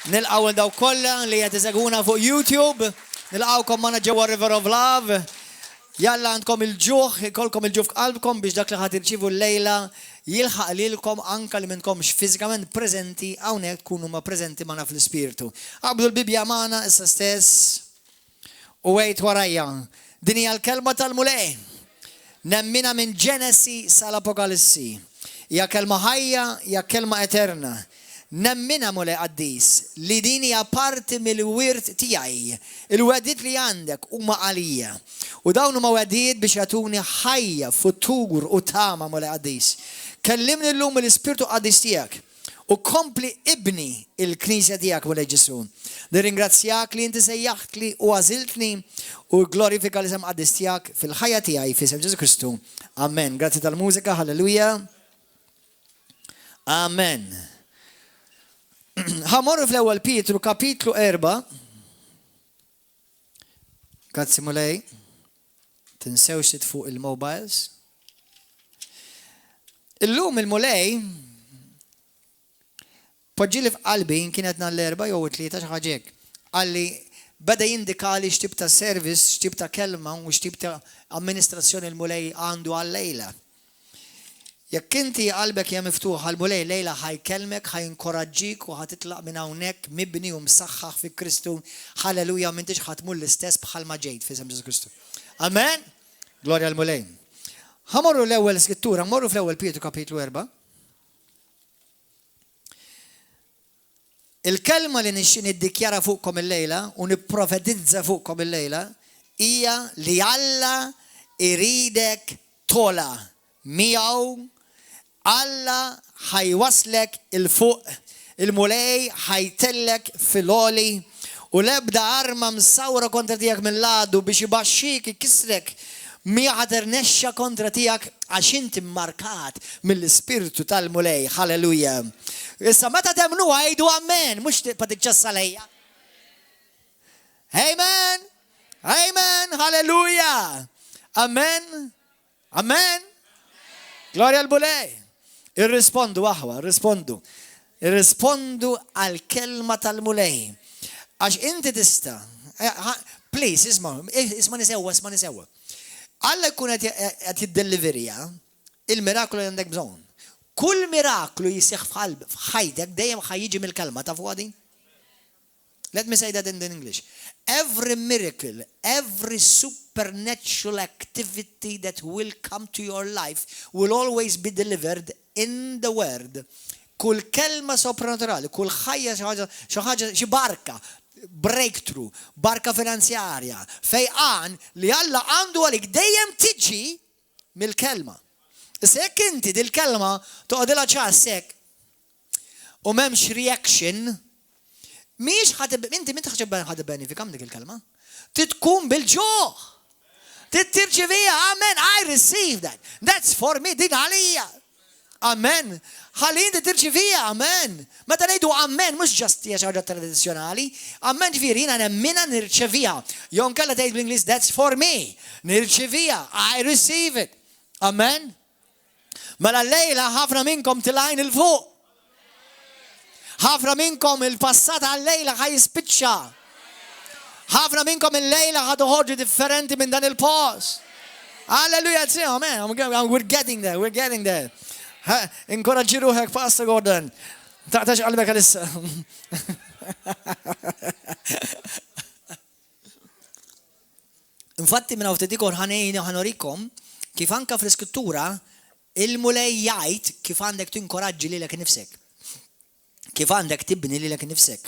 Nilqaw daw kollha li qed iżegħuna fuq YouTube. Nilqawkom magħna ġewwa River of Love. Jalla għandkom il-ġuħ, ikolkom il-ġuħ f'qalbkom biex dak li ħad irċivu l-lejla jilħaq lilkom anka li minnkomx fiżikament preżenti hawnhekk tkunu ma preżenti magħna fl-ispirtu. Qabdu l-Bibja magħna issa stess u wejt warajja. Din hija l-kelma tal-mulej. Nemmina minn Ġenesi sal-Apokalissi. Hija kelma ħajja, hija kelma eterna. Nemmina mule qaddis li din hija parti mill-wirt tiegħi. Il-wedid li għandek huma għalija. U dawn huma wedid biex jagħtuni ħajja, futur u tama mule qaddis. Kellimni llum mill-Ispirtu qaddis tiegħek u kompli ibni il-Knisja tiegħek mule Ġesu. Nirringrazzjak li inti sejjaħtli u għażiltni u glorifika l-isem qaddis tiegħek fil-ħajja tiegħi f'isem Ġesu Kristu. Amen. Grazzi tal-mużika, halleluja. Amen. Ħamorru fl-ewwel Pietru kapitlu 4. Grazzi mulej. Tinsewx titfuq il-mobiles. Illum il-mulej poġġili f'qalbi kienet l-4 jew 3 xi ħaġa hekk. Qalli beda jindikali x'tip ta' service, x'tip ta' kelma u x'tip ta' amministrazzjoni l-mulej għandu għal-lejla. Jekk inti qalbek hija miftuħa l-mulej lejla ħajkelmek, ħajinkoraġġik u ħatitlaq minn hawnhekk mibni u msaħħaħ fi Kristu. Halleluja, m'intix ħatmur l-istess bħal ma ġejt f'isem Ġesu Kristu. Amen. Glorja l-mulej. Ħamorru l-ewwel skrittura, mmorru fl-ewwel Pietru kapitlu 4. Il-kelma li nixxi niddikjara fuqkom il-lejla u nipprofetizza fuqkom il-lejla hija li Alla iridek tola miegħu. Alla ħajwaslek il-fuq, il-mulej ħajtellek fil-oli u l-ebda arma msawra kontra tijak minn ladu biex jibaxxik ikisrek miħa ternexxa kontra tijak għax inti markat mill-Ispirtu tal-mulej. Halleluja. Issa meta temnu għajdu amen, mux patiċċassa lejja. Amen. Amen. Halleluja. Amen. Amen. Gloria al-mulej. Irrispondu aħwa, irrispondu. Irrispondu għal-kelma tal-mulej. Għax inti tista. Please, isma nisewwa. Alla jkun għat jiddeliverja il-miraklu għandek bżon. Kull miraklu jisseħ f'ħajtek dejjem ħajjiġi mill-kelma ta' fuqadi. Let me say that in English. Every miracle, every supernatural activity that will come to your life will always be delivered in the word. Kull kelma soprannaturali, kull ħajja xi ħaġa xi barka, breakthrough, barka finanzjarja, fejqan li Alla għandu għalik dejjem tiġi mill-kelma. Issa jekk inti dil-kelma toqgħodilha ċassek u m'hemmx reaction, miex inti min ħad benefika dik il-kelma? Titkun bil-ġoħ. Tittirċivija, amen, I receive that. That's for me, din għalija. Amen. Ħalli inti tirċivija, amen. Meta ngħidu amen, mhux ġast hija xi ħaġa tradizzjonali. Amen ġifieri jiena nemmina nirċevija. Jew nkella tgħid bl-Ingliż that's for me. Nirċevija, I receive it. Amen. Mela llejla ħafna minnkom tilgħin il-fuq. ħafna minnkom il-passata għal-lejla ħaj jispiċċa. ħafna minnkom il-lejla ħadu ħoġu differenti minn dan il-post. Alleluja, amen. We're getting there. Inkoraġġi ruħek, Pastor Gordon. Taqtax qalbek għalissa. Infatti minna uftedikor ħanorikom kif anka fl-iskrittura il-mulej jgħid kif għandek tinkoraġġi lilek nifsek. Kif għandek tibni li l-ek nifsek.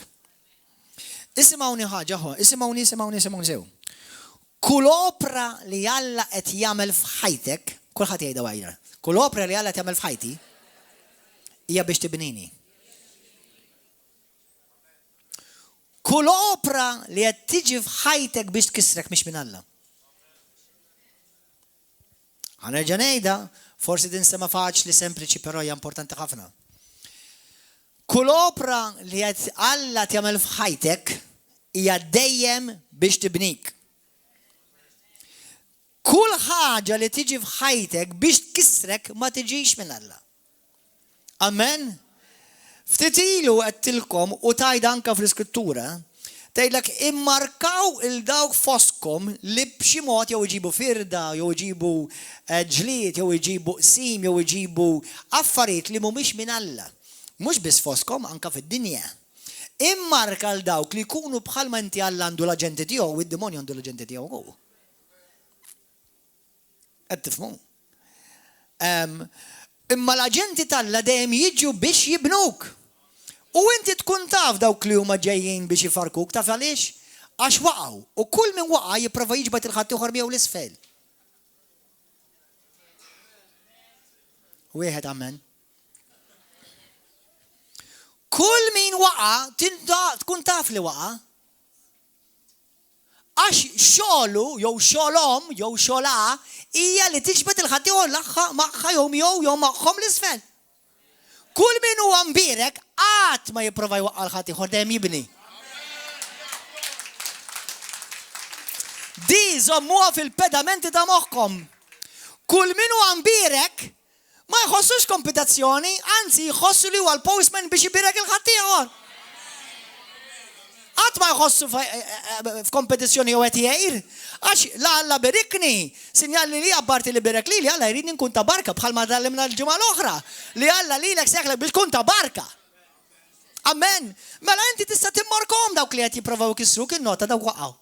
Isimawni ħaġa, isimawni sew. Kull opra li Alla qed jagħmel f'ħajtek, kulħadd jgħidha għajna. Kull opra li Alla qed jagħmel f'ħajti hija biex tibnini. Kull opra li qed tiġi f'ħajtek biex tkissrek mhix minn Alla. Ħanerġa' ngħidha, forsi tinsema faċli sempliċi però hija importanti ħafna. Kull opra li Alla tagħmel f'ħajtek hija dejjem biex tibnik. Kull ħaġa li tiġi f'ħajtek biex tkissrek ma tiġix minn Alla. Amen. Ftit ilu għedtilkom u tajda anka fl-iskrittura, tgħidlek immarkaw il-dawk fostkom li b'xi mod jew iġibu firda, jew iġibu ġlied, jew iġibu qsim, jew iġibu affarijiet li mhumiex minn Alla. Mhux biss fostkom, anka fid-dinja. Immarka l dawk li jkunu bħalma inti Alla għandu l-aġenti tiegħu u d-demonju għandu l-aġenti tiegħu wkoll. Qed tifhmu? Imma l-aġenti tal-Alla dejjem jiġu biex jibnuk. U inti tkun taf dawk li huma ġejjin biex jifarkuk, taf għaliex? Għax waqgħu. U kull min waqa' jipprova jiġbed il-ħadd ieħor miegħu l-isfel. Wieħed amen. Kull min waqa' tkun taf li waqa'. Għax xogħlu jew xogħolhom jew xogħolha hija li tiġbed il-ħadd ieħor magħha jew magħhom l-isfel. Kull min huwa mbirek qatt ma jipprova jwaqqa' l-ħadd ieħor dejjem jibni. Di żommuha fil-pedamenti ta' moħħkom. Kull min huwa mbirek ma jħossux kompetizzjoni, anzi jħossu li huwa l-postman biex ibirek il-ħadd ieħor. Qatt ma jħossu f'kompetizzjoni jew qed jgħir. Għax Alla berikni, sinjali li abbarti li berek li Alla jridni nkun ta' barka bħalma tallimna l-ġimgħa l-oħra. Li Alla lilek seħlek biex tkun ta' barka. Amen. Mela inti tista' timmarkhom dawk li qed jippruvaw ikissruk in-nota dawk waqgħu.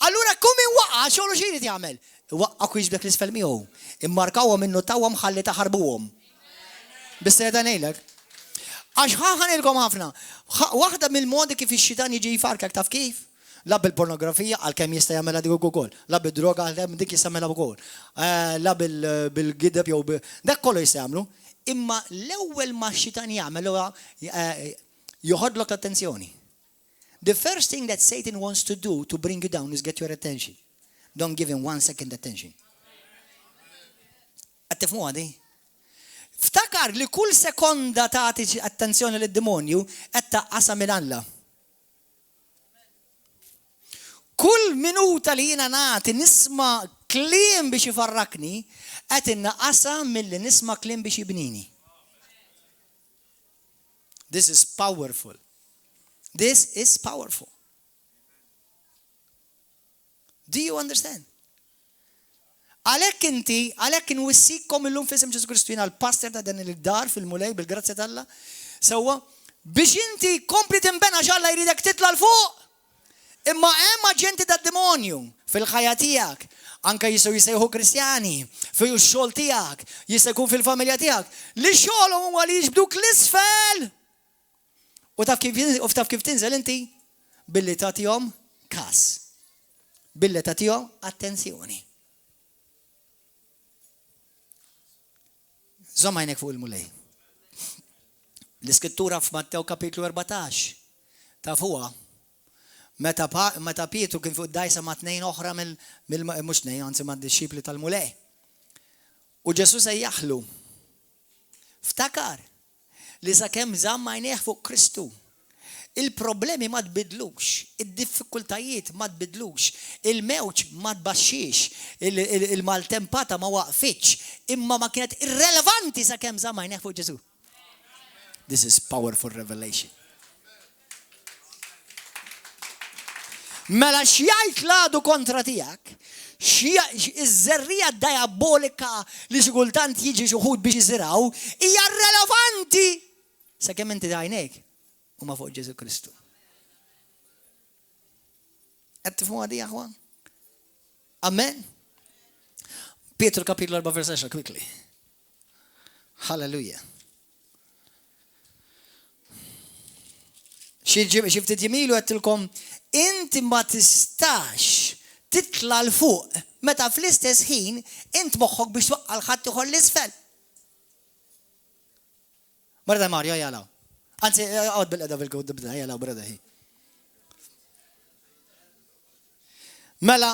Allura kum min waqa' xogħlu xi jrid jagħmel? Waqqak jiġbdek l-isfel miegħu. Immarkawhom innotawhom ħalli taħarbuhom. Bis-sejda ngħidlek. Għax ħanilkom ħafna. Waħda mill-modi kif ix-xitan jiġi jfarkak taf kif? La bil-pornografija għalkemm jista' jagħmelha dik ukoll. La bid-droga għalkemm dik jista' jagħmelha wkoll. La bil-gideb jew dak kollu jista' jagħmlu. Imma l-ewwel ma x-xitan jagħmel huwa joħodlok l-attenzjoni. The first thing that Satan wants to do to bring you down is get your attention. Don't give him 1 second attention. Għattifmu għadi? Ftakar li kull sekonda tagħti attenzjoni lid-demonju qed taqqasha minn Alla. Kull minuta li jiena nagħti nisma' kliem biex ifarrakni qed innaqqasha milli nisma' kliem biex jibnini. This is powerful. This is powerful. Do you understand? Għalhekk inwissikom illum f'isem Ġesu Kristu jiena l-pastor ta' dan il-dar fil-mulej bil-grazzja tal-Alla. Sewwa biex inti kompli tinbena x'Alla jridek titla' l fuq. Imma hemm aġenti tad-demonju fil-ħajja tiegħek. Anke jistgħu jsejħu Kristjani, fil-xogħol tiegħek, jista' jkun fil-familja tiegħek. Li xogħolhom huwa li jiġbduk l-isfel. U taf kif tinżel inti? Billi tagħtihom każ. Billi tagħtihom attenzjoni. Żomm għajnek fuq il-mulej. L-iskrittura f'Mattew kapitlu 14 tafuha meta Pietru kien fuq id-dajsa ma' tnejn oħra mhux tnejn, anzi mad-dixxipli tal-mulej. U Ġesu sejjaħlu. Ftakar li sakemm żamm għajnejh fuq Kristu. Il-problemi ma tbidlux, id-diffikultajiet ma tbidlux, il-mewġ ma tbaxxix, il-maltempata ma waqfitx, imma ma kienet irrelevanti sakemm żamm għajnejh fuq Ġesu. This is powerful revelation. Mela x'jgħid l-għadu kontra tiegħek, iż-żerrija diabolika li xi kultant jiġi xi wħud biex jiżiraw hija relevanti sakemm inti għajnejk huma fuq Ġesu Kristu. Qed tifhmu għadi aħwa? Amen. Pietru kapitlu 4 vers 10 quickly. Hallelujah. Xi ftit jimilu għedtilkom inti ma tistax titla l-fuq meta fl-istess ħin int moħħok biex twaqqa l-ħadd ieħor l-isfel. Brada Mario jalaw. Anzi, għod bil-qeda fil-kod bda jalaw brada hi. Mela,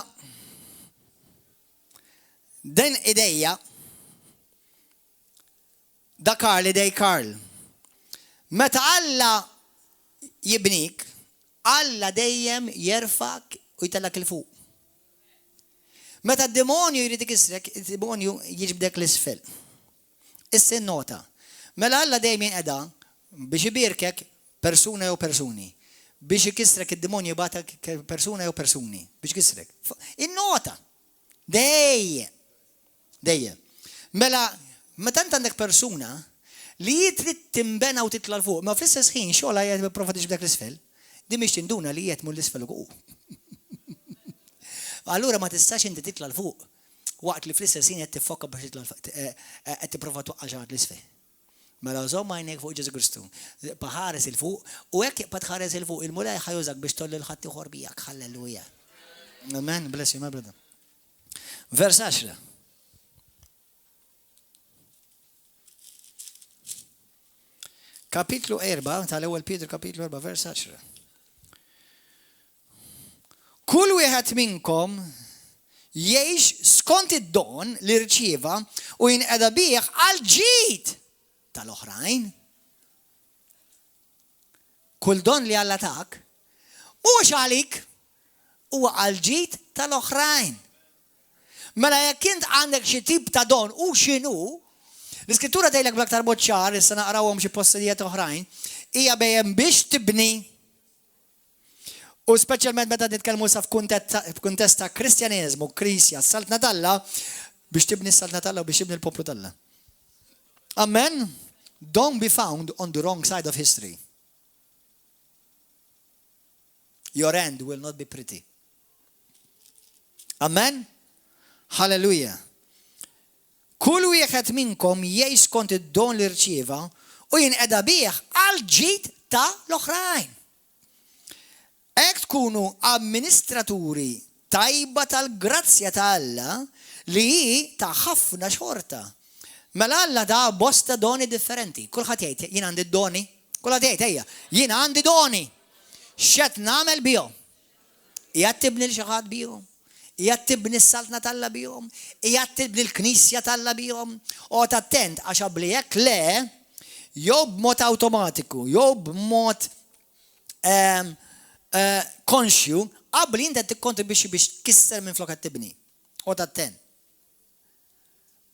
den idejja da Karl idej Karl. Meta Alla jibnik, Alla dejjem jerfak u jtellak il-fuq. Meta d-demonju jrid ikisrek, id-demonju jiġbdek l-isfel. Issa nota. Mela Alla dejjem jinqeda biex ibirkek persuna jew persuni. Biex ikisrek id-demonju jibgħatek persuna jew persuni. Biex ikisrek. Innota. Dejjem. Mela, meta int għandek persuna li trid timbena u titla' fuq, ma fl-istess ħin xogħla qiegħed jipprova tiġbdek l-isfel, din mhix tinduna li qiegħed mhu l-isfel ukoll. Allura ma tistax inti titla' fuq waqt li fl-istess ħin qed tiffokka biex titla' qed tipprova twaqqal xi l-isfel. Mela żomm għajnejk fuq Ġesu Kristu. Ħares il fuq u hekk jibqa' tħares il fuq il-mulaj ħajużak biex tolli l-ħadd ieħor bijak. Halleluja. Amen. Bless you, my brother. Vers 10. Kapitlu 4 tal-ewwel Pietru kapitlu 4 vers 10. Kull wieħed minnkom jgħix skont id-don li rċieva u jinqeda bih għal ġid tal-oħrajn. Kull don li Alla tak mhux għalik huwa għal ġid tal-oħrajn. Mela jekk int għandek xi tip ta' don u x'inhu, l-Iskrittura tgħidlek bl-aktar mod ċar, issa naqrawhom xi postijiet oħrajn, hija bejjem biex tibni u speċjalment meta nitkellmu sa f'kuntest ta' Kristjaneżmu, Krisja, s-Saltna Talla, biex tibni s-Saltna Talla u biex tibni l-poplu Talla. Amen. Don't be found on the wrong side of history. Your end will not be pretty. Amen. Hallelujah. Kull wieħed minnkom jgħix skont id-don li rċieva u jinqeda bih għal ġid ta' l-oħrajn. Hekk tkunu amministraturi tajba tal-grazzja ta' Alla li hi ta' ħafna xorta. Mela Alla da bosta doni differenti. Kulħadd jgħid jien għandi doni. Kulħadd jgħid ejja, jien għandi doni. X'qed nagħmel bihom? Qiegħed tibni l xi ħadd bihom. Qiegħed tibni s-Saltna Talla bihom. Qiegħed tibni l-Knisja Talla bihom. Qgħod attent għax qabli hekk le jew b'mod awtomatiku, jew b'mod konxju, qabli inti qed tikkontribwixxi biex tkisser minn flok qed tibni. Qgħod attent.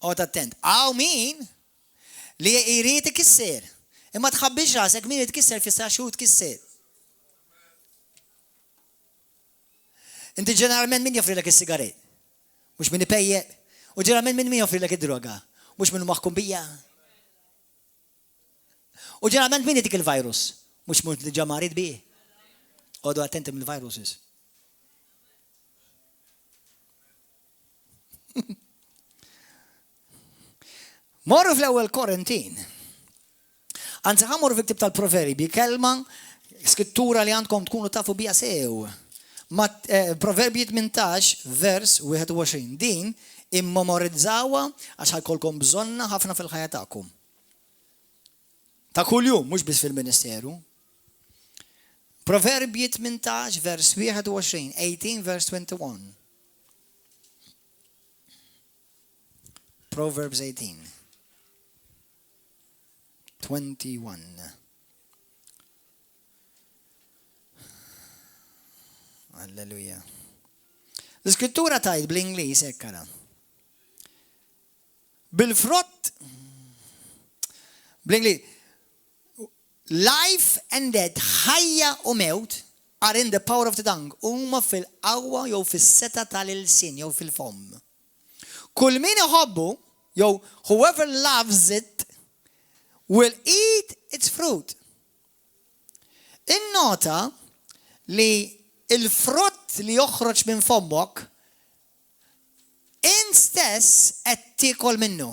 Qgħod attent. Hawn min li jrid ikisser. Imma tħabbix rasek min itkisser fi xhur tkisser. Inti ġeneralment min joffrilek is-sigaret? Mhux min ipejjeq. U ġeneralment min joffrilek id-droga? Mhux min maħkum bija. U ġeneralment min itik il-virus? Mhux li ġamarit bih. Għodu attenti mill-viruses. Morru fl-ewwel Korintin. Anzi ħamorru fil-ktib tal-Proverbi, kelma skrittura li għandkom tkunu tafu bija sew. Proverbi 18 vers 21. Din immemorizzawa għax ħajkolkom bżonna ħafna fil-ħajja tagħkom. Ta' kuljum, mhux biss fil-ministeru. Proverbi 18 vers 21, 18 vers 21. Proverbs 18. 21. Alleluja. L-Iskrittura tajt bl-Ingliż hekk ara. Bil-frott bl-Ingliż life and death, ħajja u mewt, are in the power of the tongue. Huma fil-qawwa jew fis-seta tal-ilsien jew fil-fom. Kull min iħobbu, jew whoever loves it will eat its fruit. Innota li il-frott li joħroġ minn fommok in stess qed tiekol minnu.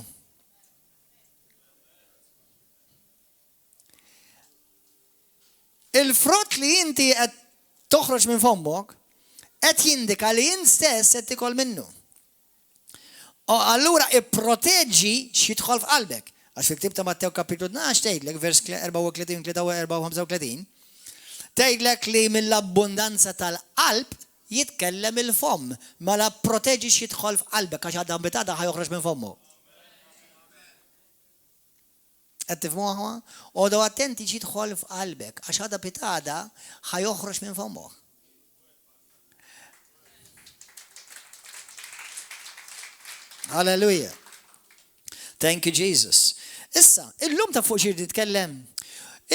Il-frott li inti qed toħroġ minn fommok qed jindika li in stess qed tiekol minnu. Allura ipproteġġi x'jidħol f'qalbek. Għax fil-ktib ta' Mattew kapitlu 12 tgħidlek vers 34, 35, tgħidlek li mill-abbundanza tal-qalb jitkellem il-fomm, ma la proteġi x'jidħol f'qalbek għax għadha bitada ħajoħroġ minn fommu. Qed tifhmuha? Għodu attenti x'jidħol f'qalbek għax għadha bitada ħajoħroġ minn fommu. Hallelujah. Thank you, Jesus. Issa, illum ta' fuq xir titkellem.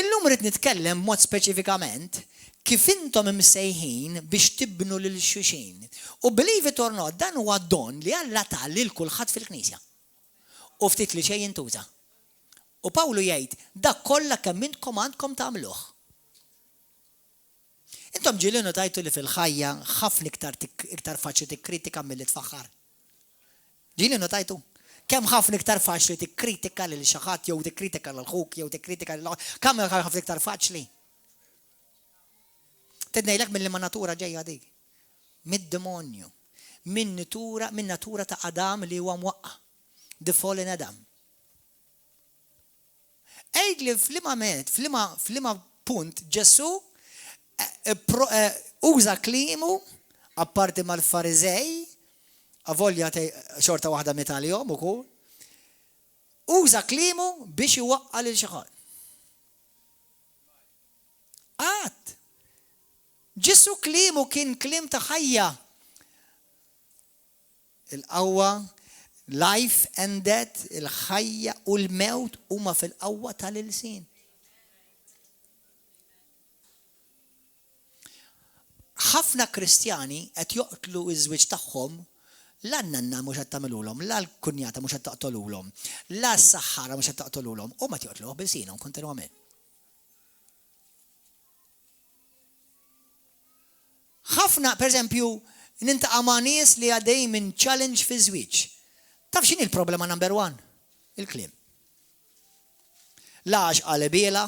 Illum rrid nitkellem mod speċifikament kif intom imsejħin biex tibnu lil xuxin. U believe it or not, dan huwa don li Alla ta' lil kulħadd fil-Knisja. U ftit li xejn jintuża. U Pawlu jgħid, dak kollha kemm intkom għandkom tagħmluh. Intom ġieli notajtu li fil-ħajja ħafna iktar faċli tikkritika milli tfaħħar. Ġieli notajtu? Kemm ħafna iktar faċli tikkritika lil xi ħadd jew tikkritika lil ħuk jew tikkritika lil kemm ħafna iktar faċli. Tidnejlek mill-ma natura ġejja dik. Mid-demonju. Min natura ta' Adam li huwa mwaqqa. The fallen Adam. Ejdli flima punt Ġesu uża klimu apparti mal-Farizej, avolja xorta waħda metaljom ukoll. Uża klimu biex iwaqqa lil xi ħadd. Ġesu klimu kien klim ta' ħajja. Il-qawwa, life and death, il-ħajja u l-mewt huma fil-qawwa tal-ilsien. Ħafna Kristjani qed joqtlu iż-żwieġ tagħhom la n-nanna mhux qed tagħmilulhom, la l-kunjata mhux qed taqtolulhom, la s-saħħara mhux qed taqtolulhom, huma joqtluh bil-sinhom kontinwament. ħafna, pereżempju, nintaqa' ma' nies li għaddej minn challenge fi żwieġ. Taf x'inhi il-problema number one? Il-kliem. La għax qalbiela,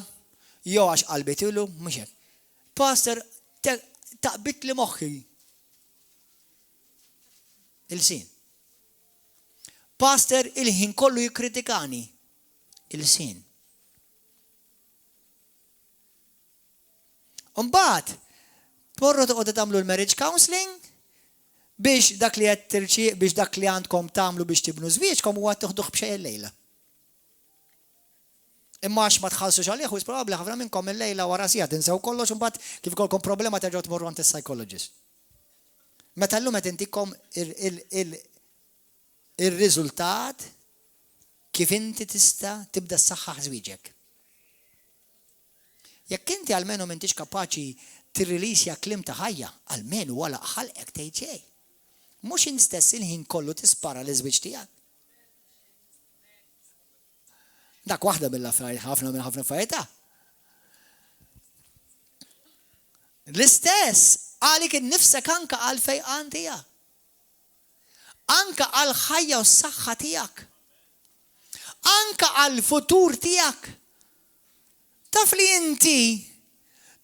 jew għax qalbit ilu, mhux hekk. Pastor, taqbit li moħħi. Il-sin. Pastor, il-ħin kollu jikkritikani. Il-sin. Imbagħad porru toqgħodu tagħmlu l-marriage counseling biex dak li qed tirċi biex dak li għandkom tagħmlu biex tibnu żwieġkom huwa toħduh b'xejn il-lejla. Imma għax ma tħallsux għalih u probabbli ħafna minnkom il-lejla wara sija tinsew kollox imbagħad kif ikolkom problema terġgħu tmorru għand is-psychologist. Meta llum qed intikom ir-riżultat kif inti tista' tibda ssaħħaħ żwieġek. Jekk inti almenu m'intix kapaċi tirrilisja klim ta' ħajja, almenu wara ħalqek tgħid xejn. Mhux instess il-ħin kollu tispara l-iżwieġ tiegħek. Dak waħda mill-affarijiet ħafna minn ħafna affarijiet. L-istess għalik innifsek anke għal fejqan tiegħek. Anke għal ħajja u s-saħħa tiegħek. Anke għal futur tiegħek. Taf li inti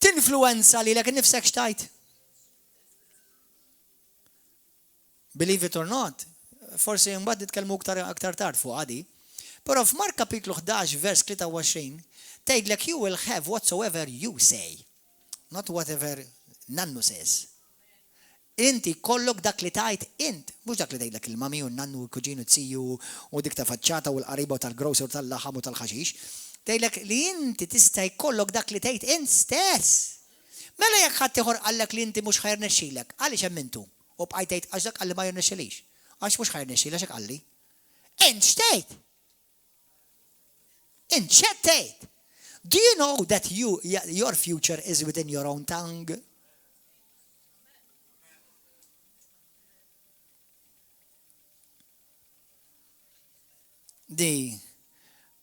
tinfluenza li lek nifsek xtajt. Believe it or not, forsi mbagħad nitkellmu aktar tard fuq għadi, però f'Mark kapitlu 11 vers 23 tgħidlek you will have whatsoever you say, not whatever nannu says. Inti kollok dak li tajt int, mhux dak li tgħidlek il-mami u nannu u l-kuġinu tsiju u dik ta' faċċata u l-qariba tal-grocer tal-laħam u tal-ħaxix. Tgħidlek li inti tista' jkollok dak li tgħid int stess. Mela jekk ħadd ieħor qallek li inti mhux ħajr nexxilek, għaliex hemm intu? U bqajt tgħid għax dak qalli ma jirnexxilix. Għax mhux ħajr nexxilek hekk qalli. Int x'tgħid? Int x'qed tgħid? Do you know that your future is within your own tongue?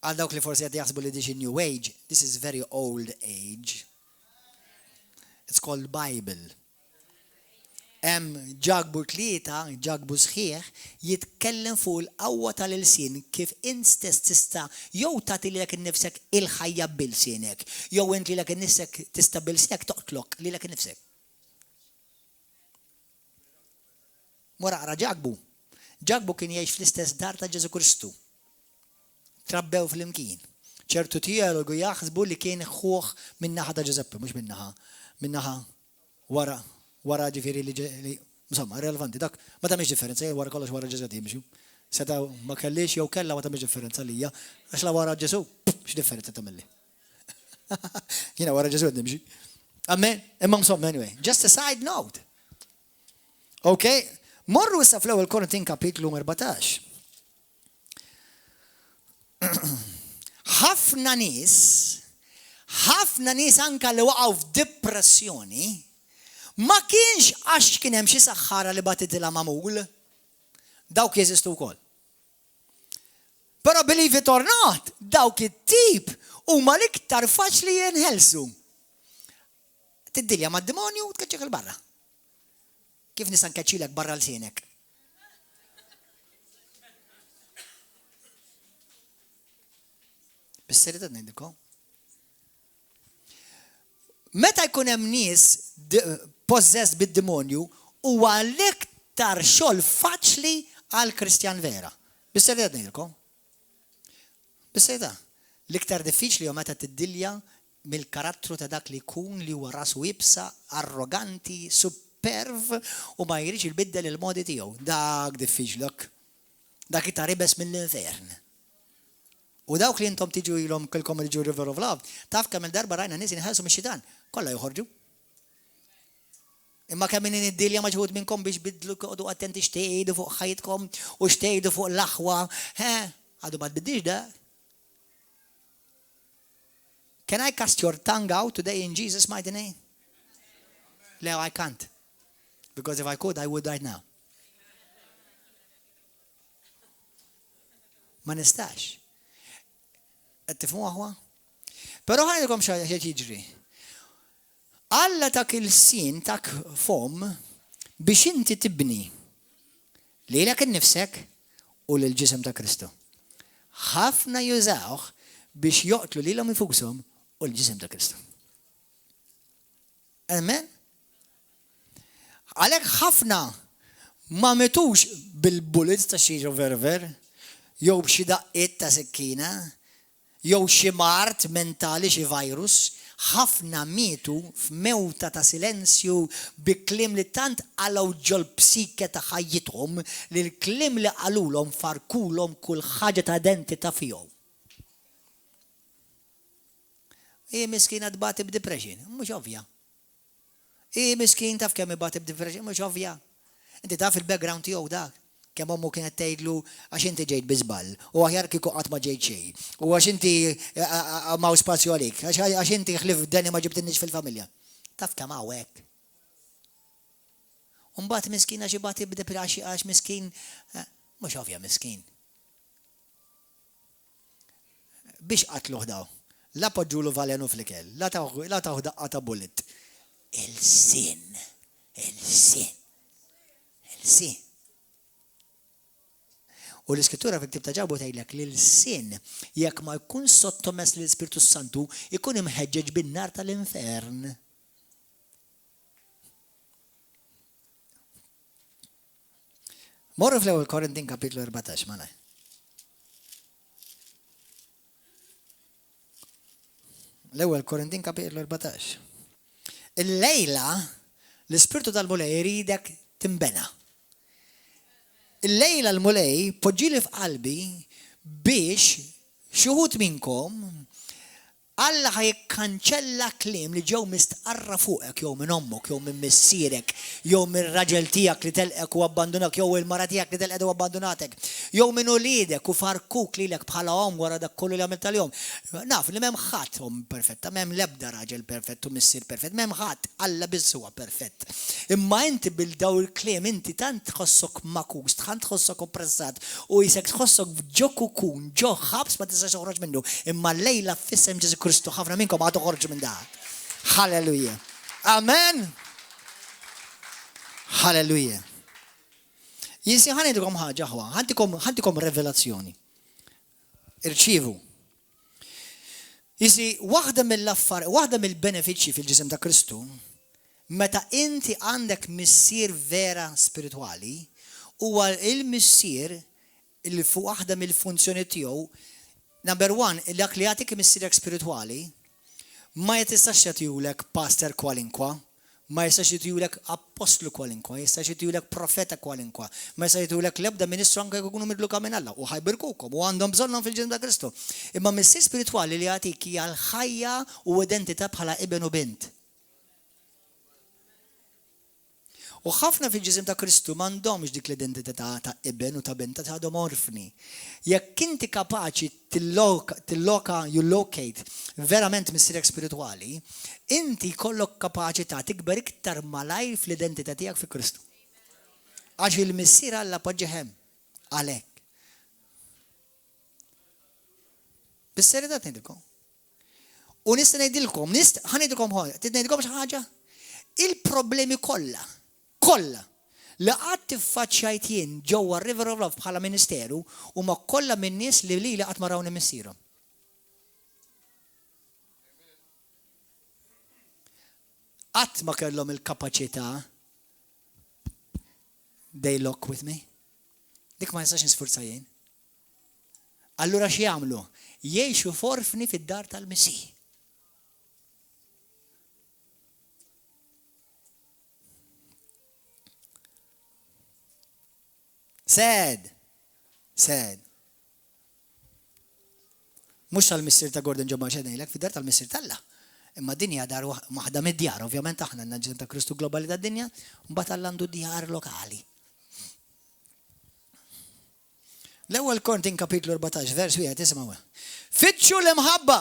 Għal dawk li forsi qed jaħsbu li din new age, this is very old age. It's called Bible. Ġagbu tlieta, ġagbu sħiħ, jitkellem fuq il-qawwa tal-ilsien kif int stess tista' jew tagħti lilek innifsek il-ħajja bil-sienek, jew int lilek innifsek tista' bil-sienek toqtlok lilek innifsek. Wara qra ġagbu. Ġagbu kien jgħix fl-istess dar ta' Ġesu Kristu. Trabbew fl-imkien. ċertu teologu jaħsbu li kien ħuħ min-naħa ta' Giuseppe, mhux min-naħa wara ġifieri li insomma relevanti dak ma tagħmilx differenza jgħid wara kollox wara Ġesu jimxu. Seta ma kellix jew kellha ma tagħmilx differenza lija għax la wara Ġesu x'differenza tagħmilli. Jiena wara Ġesu nimxi. Amen. Imma insomma anyway, just a side note. Okay? Morru issa fl-ewwel Korintin kapitlu 14. ħafna nies anka li waqgħu f'depressjoni ma kienx għax kien hemm xi saħħara li batidilha magħmul. Dawk jeżistu wkoll. Però believe it or not, dawk it-tip huma l-iktar faċli jinħelsu. Tiddilja mad-demonju u tkeċċek il-barra. Kif nista' nkeċċilek barra l-sienek? Bis-serjetà ngħidilkom. Meta jkun hemm nies possessed bid-demonju huwa l-iktar xogħol faċli għal Kristjan vera. Bis-serjetà ngħidilkom. Bis-serjetà. L-iktar diffiċli huwa meta tiddilja mill-karattru ta' dak li jkun li huwa rasu ibsa, arroganti, superv u ma jridx il-biddel il-modi tiegħu. Dak diffiċlok. Dak itaribes mill-infern. U dawk li intom tiġu ilhom kilkom il-ġu River of Love, taf kemm il-darba rajna nies inħelsu mix-xitan, kollha joħorġu. Imma kemm min iddilja maġħud minnkom biex bidlu qogħdu attenti xtejdu fuq ħajtkom u xtejdu fuq l-aħwa, għadu ma tbiddix da. Can I cast your tongue out today in Jesus' mighty name? No, I can't. Because if I could, I would right now. Ma nistax. Tifmu għahwa? Pero ħajnikom xaħġa jiġri. Alla tak il-sin, tak fom, biex inti tibni lilek innifsek u l-ġisem ta' Kristu. ħafna jużawh biex joqtlu lilhom infushom u l-ġisem ta' Kristu. Amen? Għalhekk ħafna ma metux bil-bullets ta' xi verver, jew b'xi daqqiet ta' sekkina, jew xi mart mentali, xi virus, ħafna mietu f'mewta ta' silenzju bi kliem li tant għalaw ġol psike ta' ħajjithom li l-kliem li qalulhom farkulhom kull ħaġa ta' identità fihom. Miskina tbati b'depression, mhux ovvja. Miskin taf kemm ibati b'depression, mhux ovvja. Inti taf il-background tiegħu dak. Kemm ommu kienet tgħidlu għax inti ġejt biżball u aħjar kieku qatt ma ġejt xejn. U għax inti ma' spazju għalik, għax inti ħlif deni ma ġibtinniex fil-familja. Taf kemm hawnhekk. U mbagħad miskin għax ibati b'depression għax miskin mhux ovvja miskin. Biex qatluh daw. La poġġulu valenu fl-ikel, la taħu daqqa ta' bullet. Il-sin. U l-iskrittura fil-ktib ta' Ġabu tgħidlek li l-sin jekk ma jkun sottomess lill-Ispiritu Santu ikun imħeġġeġ bin-nar tal-infern. Morru fl-ewwel Korintin kapitlu 14 ma ngħid. L-ewwel Korintin kapitlu 14. Il-lejla l-Ispirtu tal-Mulej jridek timbena. Il-lejla l-mulej poġġili f'qalbi biex xuħut minnkom Alla ħajkanċella kliem li ġew mistqarra fuqek jew minn ommok, jew minn missierek, jew minn raġel tiegħek li telqek u abbandunak, jew il-mara tiegħek li telqed u abbandunatek, jew minn uliedek u farkuk lilek bħala omm wara dak kollu li għamilt tal-jom. Naf li m'hemm ħadd omm perfetta, m'hemm l-ebda raġel perfett u missier perfett, m'hemm ħadd Alla biss huwa perfett. Imma inti bil-daw il-kliem inti tant tħossok makus, tant tħossok oppressat u jisek tħossok ġo kukun, ġo ħabs ma tistax toħroġ minnu, imma lejla fissem Ġesu Kristu ħafna minnkom għadu ħorġu minn dak. Halleluja. Amen. Halleluja. Jinsi ħanedikom ħaġa ħwa, ħantikom revelazzjoni. Irċivu. Jinsi waħda mill-benefiċi fil-ġisem ta' Kristu, meta inti għandek missier vera spirituali, huwa il-missier il fuq waħda mill-funzjoni tiegħu. Number one, dak li għatik missirek spirituali, ma jtistax jatijulek pastor kwalinkwa, ma jistax jatijulek apostlu kwalinkwa, jistax jatijulek profeta kwalinkwa, ma jistax jatijulek lebda ministru anka jkunu midluka minn Alla, u ħajbirkukom, u għandhom bżonnom fil-ġisem ta' Kristu. Imma missir spirituali li għatik hija l-ħajja u identità bħala ibn u bint. U ħafna fil-ġisem ta' Kristu m'għandhomx dik l-identità ta' ibn u ta' bint ta' għadhom orfni. Jekk inti kapaċi locate verament missierek spirituali, inti kollok kapaċità tikber iktar malaj fl-identità tiegħek fi Kristu. Għax il-missier Alla poġġeħem għalek. Bis-serjetà ngħidilkom. U nista' ngħidilkom, ngħidilkom xi ħaġa? Il-problemi kollha li qatt tiffaċċjajt jien ġewwa River of Love bħala ministeru huma kollha minn nies li qatt ma rawni missierhom. Qatt ma kellhom il-kapaċità they look with me. Dik ma jistax nisfurza jien. Allura xi jagħmlu? Jgħixu forfni fid-dar tal-Missih. Sad. Mux tal-missier ta' Gordon Ġomma xednejlek, fid-dar tal-missier tal-la. Imma dinja dar waħda mid-djar, ovvjament aħna n-ġen ta' Kristu globali ta' dinja, mbagħad għandu djar lokali. L-ewwel Korintin kapitlu 14, vers 1, isimgħu. Fitxu l-imħabba,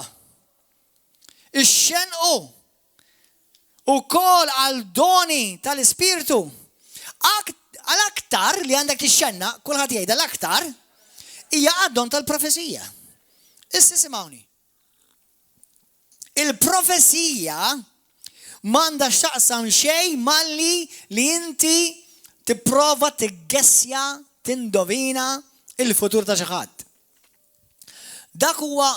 ix-xenqu ukoll għal doni tal-Ispirtu. Għal-aktar li għandek tixxenna, kulħadd jgħid l-aktar, hija għaddon tal-profezija. Issa simgħuni. Il-profezija m'għandax taqsam xejn malli li inti tipprova tiggessja, tindovina il-futur ta' xi ħadd. Dak huwa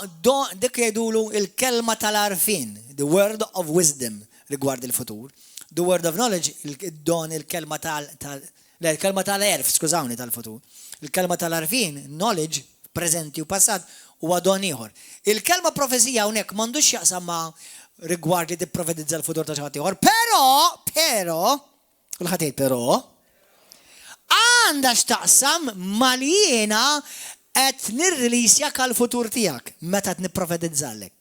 dik jgħidulu il-kelma tal-arfin, the word of wisdom rigward il-futur. The word of knowledge, il-kelma il-kelma tal-erf, skużawni tal-futur. Il-kelma tal-arfin, knowledge, prezenti u passat, u għadon ieħor. Il-kelma profezija hawnhekk m'għandux jaqsam ma' rigward li tipprofetizza l-futur ta' xi ħadd ieħor, però, kulħadd jgħid però, għandha x'taqsam ma' li jiena qed nirrilisjak għall-futur tiegħek meta qed nipprofetizzalek.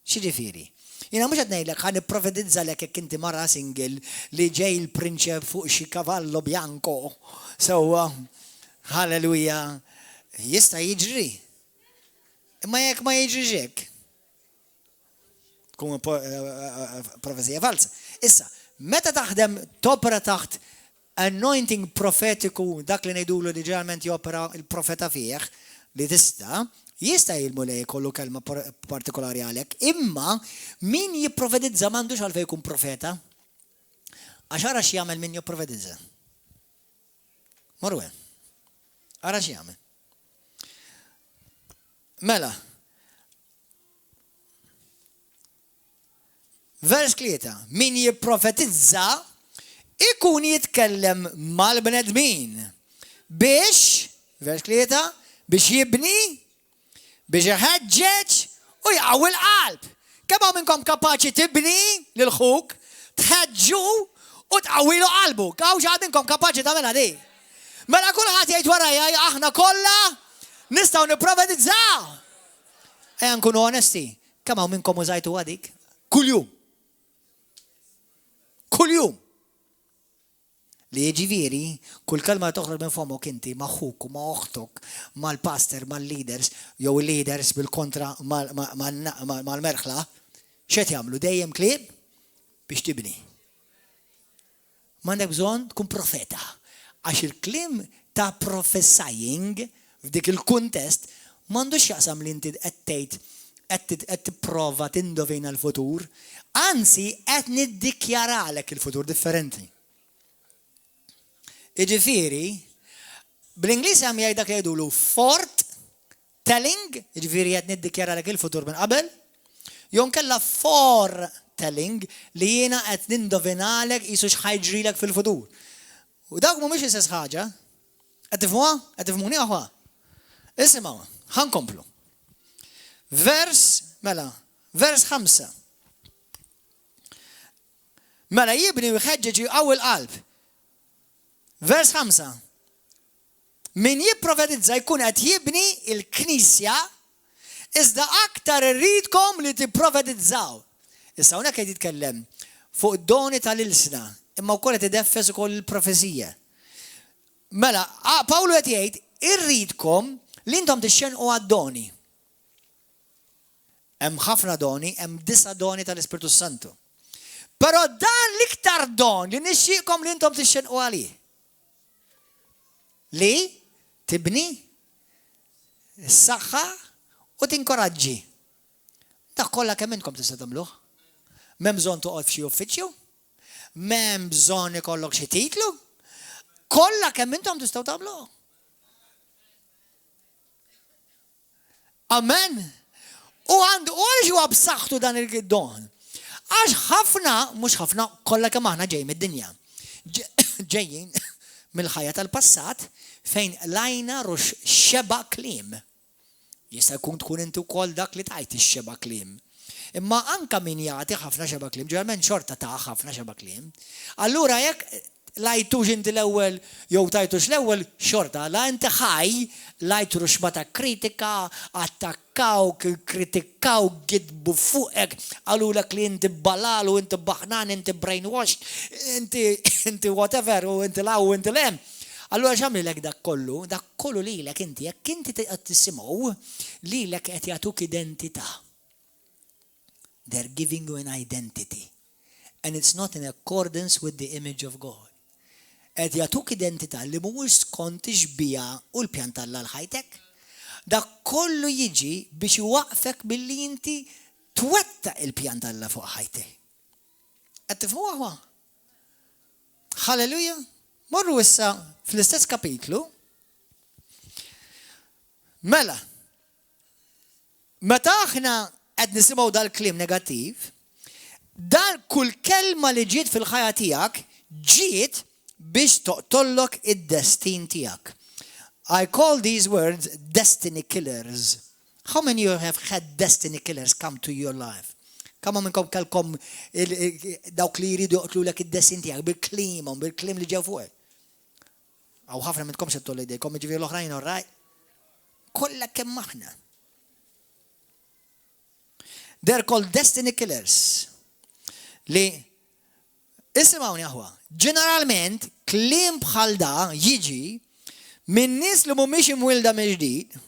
X'jiġifieri? Jina mux għadnejlek għan nipprofetizzalek jekk inti mara single li ġej il-prinċep fuq xi kavallo bjanko. So, halleluja, jista' jiġri. Imma jekk ma jiġri hekk. Tkun profezija falsa. Issa, meta taħdem topera taħt anointing profetiku dak li ngħidulu li ġeneralment jopera il-profeta fih li jista' jilmu li jkollu kelma partikolari għalek, imma min jipprofetizza m'għandux għalfejn jkun profeta. Għax ara xi jagħmel min jipprofetizza. Morwe. Ara xi jagħmel. Mela. Vers 3. Min jipprofetizza ikun jitkellem mal-bnedmin biex, vers 3, biex jibni, biex jħeġġeġ u jgħawi l-qalb. Kemm hawn minnkom kapaċi tibni lil-ħuk, tħeġġu u tqawwilu qalbu. Hawn xi ħadd minnkom kapaċi tagħmilha di. Mela kulħadd jgħid warajja aħna kollha nistgħu nipprofetizzaw. Ejja nkunu onesti, kemm hawn minnkom użajtu dik? Kuljum. Li jiġifieri, kull kelma toħroġ minn fomok inti maħħuk u ma' oħtok, mal-pastor, mal-leaders, jew leaders bil-kontra mal-merħla, x'qed jagħmlu dejjem kliem biex tibni. M'għandek bżonn tkun profeta, għax il-kliem ta' prophesying f'dik il-kuntest m'għandux jaqsam li inti qed tgħid qed tipprova tindovina l-futur, anzi qed niddikjaralek il-futur differenti. Iġifieri, bl-Ingliż hemm jgħidak jgħidulu foretelling, iġifieri qed niddikjaralek il-futur minn qabel, jew nkella foretelling li jiena qed nindovinalek qisu x'ħajġrilek fil-futur. U dawk mhumiex istess ħaġa. Qed tifhmuha? Qed tifhmuni aħwa? Isimgħu, ħankomplu. Vers 5. Mela jibni u jħeġġeġ jqawwi l-qalb. Vers 5. Min jipprofetizza jkun qed jibni il-Knisja iżda aktar irridkom li tipprofetizzaw. Issa hawnhekk qed jitkellem fuq doni tal-ilsna. imma wkoll qed ideffes ukoll il-profezija. Mela, Pawlu qed jgħid, irridkom li intom tixxenqu għad-doni. Hemm ħafna doni, hemm 9 doni tal-Ispiritu Santu. Però dan l-iktar don li nixxieqkom li intom tixxenqu għalih. Li tibni s-saħħa u tinkoraġġi. Dak kollha kemm intkom tista' tagħmluh. M'hemm bżonn toqgħod f'xi uffiċċju, m'hemm bżonn ikollok xi titlu. Kollha kemm intom tistgħu tagħmluh. Amen. U għandu għaliex huwa b'saħħtu dan il-don. Għax ħafna, mhux ħafna, kollha kemm aħna ġej mid-dinja. Ġejjin mill-ħajja tal-passat fejn lajna rux xeba kliem. Jista' jkun tkun inti wkoll dak li tajt ix-xeba kliem. Imma anka min jagħti ħafna xeba kliem, ġeneralment xorta ta' ħafna xeba kliem. Allura jekk lajtux inti l-ewwel jew tajtux l-ewwel xorta, la inti ħaj lajtu ruxba ta' kritika, attakkaw, kritikaw, gidbu fuqek, għalulek li inti balal u inti baħnan, inti brainwashed, inti whatever, u inti law, u inti lem. Allura xamlilek dak kollu lilek inti, jekk inti qed tisimgħu lilek qed jagħtuk identità. They're giving you an identity. And it's not in accordance with the image of God. Qed jagħtuk identità li mhuwiex skont ixbija u l-pjan tal-Alla l-ħajtek. Dak kollu jiġi biex iwaqfek billi inti twettaq il-pjan tal-Alla fuq ħajtek. Qed tifhmuha? Halleluja. Morru issa fl-istess kapitlu. Mela, meta aħna qed nisimgħu dal-kliem negattiv, dan kull kelma li ġiet fil-ħajja tiegħek ġiet biex toqtollok id-destin tiegħek. I call these words destiny killers. How many of you have had destiny killers come to your life? Kamma minnkom kelkom dawk li jridu joqtlulek id-destin tiegħek bil-kliem li ġew fuq. Aw ħafna minnkom se tolli dejkom ġifieri l-oħrajn orraj. Kollha kemm aħna. They're called destiny killers. Li isimgħuni aħwa, ġeneralment kliem bħal da jiġi minn nies li mhumiex imwilda mill-ġdid,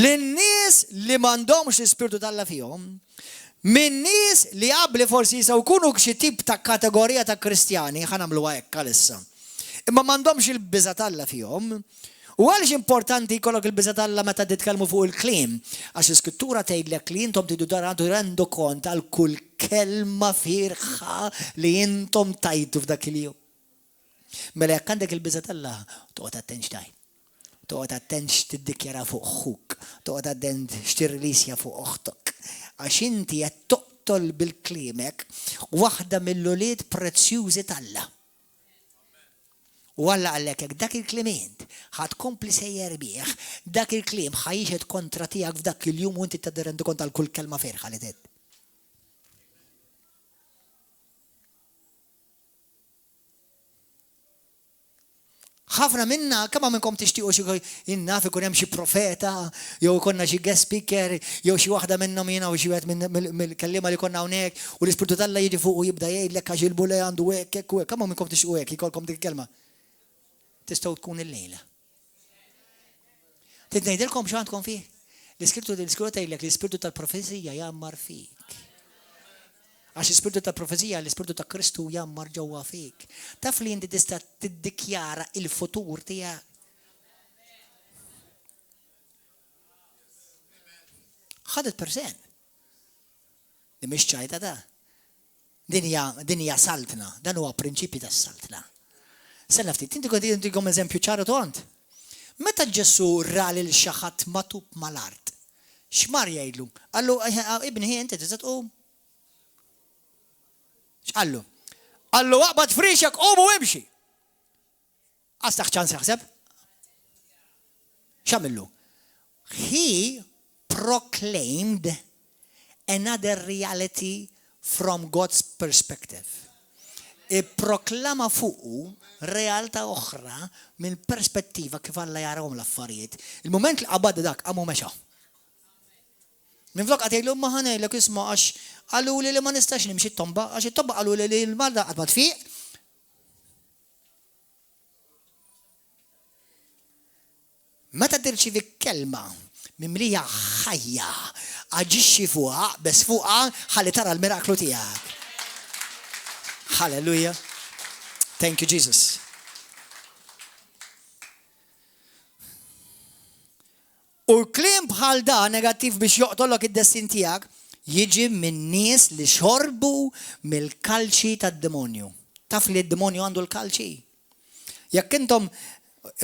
lin-nies li m'għandhomx l-Ispirtu tal-Alla fihom, minn nies li qabli forsi jistgħu jkunu xi tip ta' kategorija ta' Kristjani, ħanamluha hekk għalissa. Imma m'għandhomx il-biża' tal-Alla fihom. U għaliex importanti jkollok il-biża' tal-Alla meta titkellmu fuq il-kliem, għax l-Iskrittura tgħidlek li intom tridu rendu kont għal kull kelma firħa li intom tajtu f'dak il-jum. Mela jekk għandek il-biża' tal-Alla, toqgħod attent x'tajt. Toqgħod attent x'tiddikjara fuq ħuk, toqgħod attent x'tirrilisja fuq oħtok. Għax inti qed toqtol bil-kliemek waħda mill-ulied prezzjużi tal-Alla. U Alla għallek jekk dak il-kliment ħad kompli sejjer bih, dak il-klim ħajġed kontra tiegħek f'dak il-jum u inti tidderendi kont għal kull kelma ferħa li ted. ħafna minna kemm minnkom tixtiequ xi innaf ikun hemm xi profeta, jew konna xi guest speaker, jew xi waħda minnhom jiena u xi wieħed mill-kelliema li konna hawnhekk u l-Ispirtu tal-Alla jiġi fuq u jibda jgħidlek għax il-bule għandu hekk u hekk. Kemm minnkom tixtiequ hekk ikolkom dik il-kelma? Tistgħu tkun il-lejla. Ngħidilkom x'għandkom fih. L-Iskrittu tgħidlek l-Ispirtu tal-profezija jammar fik. Għax l-Ispirtu tal-profezija, l-Ispirtu ta' Kristu jammar ġewwa fik. Taf li inti tista' tiddikjara il-futur tiegħek. 100%. Li mhix ċajta da. Din hija saltna, dan huwa prinċipju tas-saltna. Senna ftit, inti kont intikom eżempju ċaru tont. Meta Ġesu ra lil xi ħadd matub mal-art, x'mar jgħidlu? Qallu ibni inti tista' tqum. X'qallu? Qallu waqbad frixek qum u imxi. Għastax ċans jaħseb? X'għamillu? He proclaimed another reality from God's perspective. Proklama fuqu realtà oħra minn perspettiva kif Alla jarahom l-affarijiet. Il-moment li qabad dak qamu mexa. Minflok għatejlu ma ħanejlek isma' għax qalu li ma nistax nimxi t-tomba, għax it-tomba qalu li l-marda qatt ma tfiq Meta tirċivi kelma mimlija ħajja, aġixxi fuqha, bes fuqha ħalli tara l-miraklu tiegħek. Hallelujah. Thank you, Jesus. U l-klim bħal da negattiv biex joqtollok id-destin tiegħek jiġi minn nies li xorbu mill-kalċi tad-demonju. Taf li d-demonju għandu l-kalċi. Jekk intom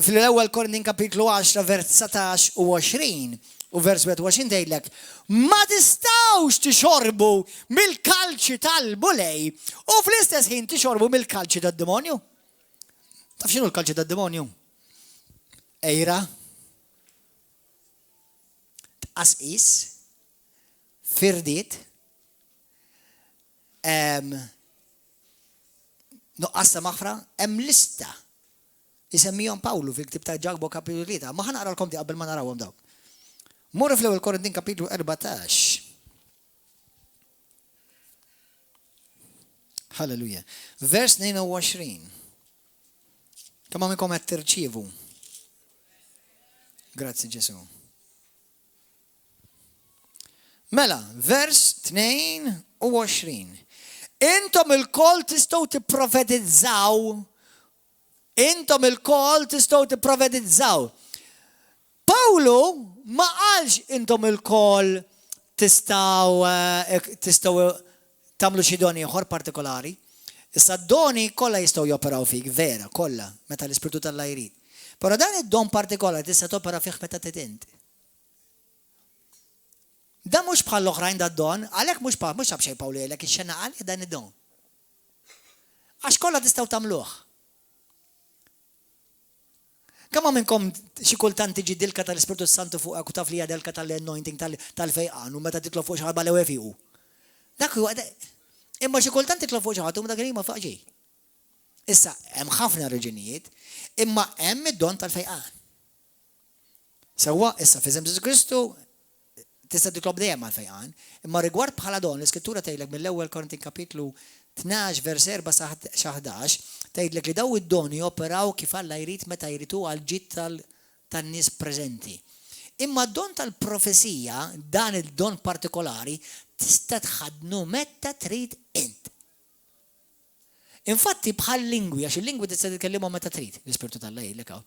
fil-ewwel Korintin kapitlu 10 vers 19 u 20 u vers 21 tgħidlek ma tistgħux tixorbu mill-kalċi tal-bulej u fl-istess ħin tixorbu mill-kalċi tad-demonju. Taf x'inhu l-kalċi tad-demonju? Ejra, tqasqis, firdiet, nuqqas ta' maħfra, hemm lista. Isemmihom Pawlu fil-ktib ta' Ġakbo kapitlu 3. Ma ħanaqralkom di qabel ma narawhom dawk. Morru fl-ewwel Korintin kapitlu 14. Halleluja. Vers 22. Kemm minnkom qed tirċievu? Grazzi Ġesu. Mela, vers 22. Intom il-kol tistgħu tipprofetizzaw. Intom il-kol tistgħu tipprofetizzaw. Pawlu ma qalx intom il-kol tistgħu tagħmlu xi doni ieħor partikolari. Issa d-doni kollha jistgħu joperaw fik, vera, kollha, meta l-Ispiritu tal-Alla jrid. Però dan id-don partikolari tista' topera fih meta trid. Da mhux bħal l-oħrajn da d-don, għalhekk mhux xejn Pawlu jgħidlek ix-xena għalli dan id-don. Għax kollha tistgħu tagħmluh. Kemm minnkom xi kultant tiġi dilka tal-Ispiritu Santu fuqek u taf li hija delka tal-anointing tal-fejqan u meta titlob fuq xi ħadd balew fiqu. Dak huwa imma xi kultant titlob fuq xi ħadd u dak ma fuq xejn. Issa hemm ħafna reġinijiet, imma hemm id-don tal-fejqan. Sewwa issa fi Ġesu Kristu tista' titlob dejjem għal-fejqan, imma rigward bħala don l-Iskrittura tgħidlek mill-ewwel Korintin kapitlu 12 vers 4 sa 11 tgħidlek li daw id-doni operaw kif Alla jrid meta jridu għal ġid tan-nies preżenti. Imma d-don tal-profesija, dan il-don partikolari, tista' tħadnu meta trid int. Infatti bħal lingwi, għax il-lingwi tista' titkellimhom meta trid, l-Ispiritu tal-Alla jgħidlek hawn.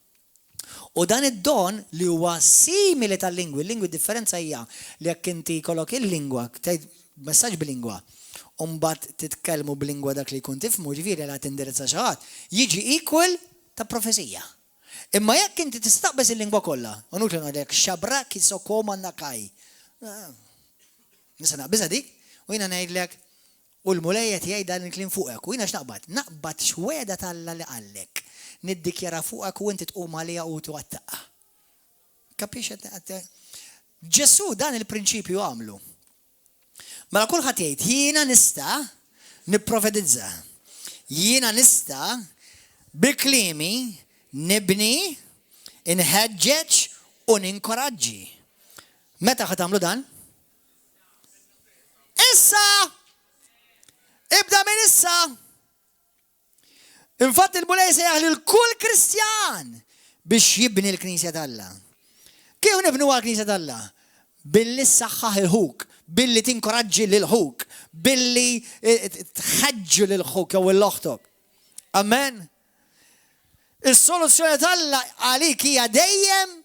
U dan id-don li huwa simili tal-lingwi, l-lingwi differenza hija li jekk inti kollok il-lingwa, tgħid messaġġ bil-lingwa, u mbagħad titkellmu bil-lingwa dak li jkun tifhmu, ġifieri la tindirizza xi ħadd, jiġi equal ta' profesija. Imma jekk inti tistaqbes il-lingwa kollha, u nutli ngħidlek xabra kisokoma nakaj. Nisa naqbiżha dik, u jiena ngħidlek u l-mulejja tiegħi dan il-kliem fuqek, u jiena x'naqbad? Naqbad xweda tal-Alla li qallek. Niddikjara fuqek u inti tqum għaliha u twattaqha. Kapix? Ġesu dan il-prinċipju għamlu. Mela kulħadd jgħid, jiena nista' nipprofetizza. Jiena nista' bi kliemi nibni, inħeġġeġ u ninkoraġġi. Meta ħad tagħmlu dan? Issa! Ibda minn issa! Infatti il-mulej se jaħli l-kull Kristjan biex jibni l-Knisja tal-Alla. Kif nibnu għal-Knisja tal-Alla? Billi s-saħħaħ il-ħuk, billi tinkoraġġi l-ħuk, billi tħeġġu l-ħuk jew l-oħtok. Amen. Is-soluzzjoni tal-Alla għalik hija dejjem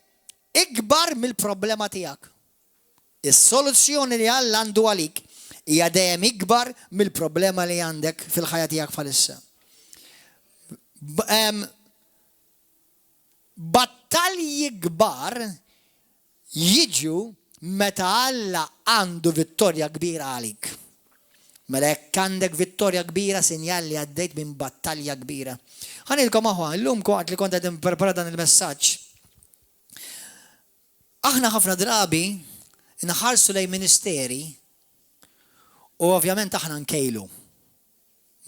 ikbar mill-problema tiegħek. Is-soluzzjoni li Alla għandu għalik hija dejjem ikbar mill-problema li għandek fil-ħajja tiegħek bħalissa. Battalji kbar jiġu meta Alla għandu vittorja kbira għalik. Mela jekk għandek vittorja kbira sinjal li għaddejt minn battalja kbira. Ħanilkom aħwa, llum kwaqt li kont qed nipprepara dan il-messaġġ. Aħna ħafna drabi nħarsu lejn ministeri u ovvjament aħna nkejlu.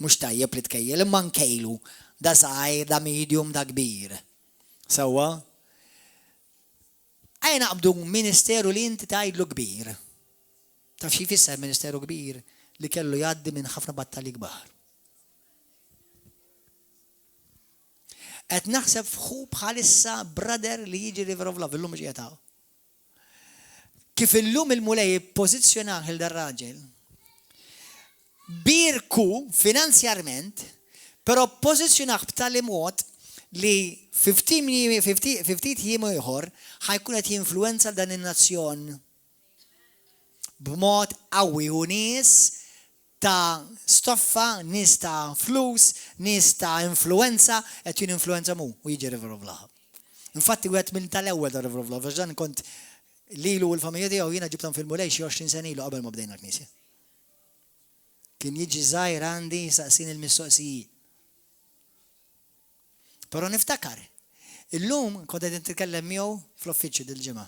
Mhux tajjeb li tkejjel, imma nkejlu. Da sajr, da medium, da kbir. Sewwa? Għajna qabdu ministeru li inti tgħidlu kbir. Taf xi jfisser ministeru kbir li kellu jgħaddi minn ħafna battalji kbar. qed naħseb f'ħu bħalissa brother li jiġi River of Love illum mhux jetaw. Kif illum il-mulej jippożizzjonah il dar-raġel birku finanzjarment, però pożizzjonah b'tali mod li 50 jiem ieħor ħajkun qed jinfluwenza dan in-nazzjon b'mod qawwi u nies ta' stoffa, nies ta' flus, nies ta' influenza qed jininfluwenza mu u jiġi River of Love. Infatti wieħed minn tal-ewwel ta' River of Love, għax kont lilu u l-familja tiegħu jiena ġibthom fil-mulej xi 20 sena ilu qabel ma bdejna l-knisja. Kien jiġi żgħir għandi saqsin il-mistoqsijiet. Però niftakar, illum kont qed nitkellem miegħu fl-uffiċċju dil-ġimgħa.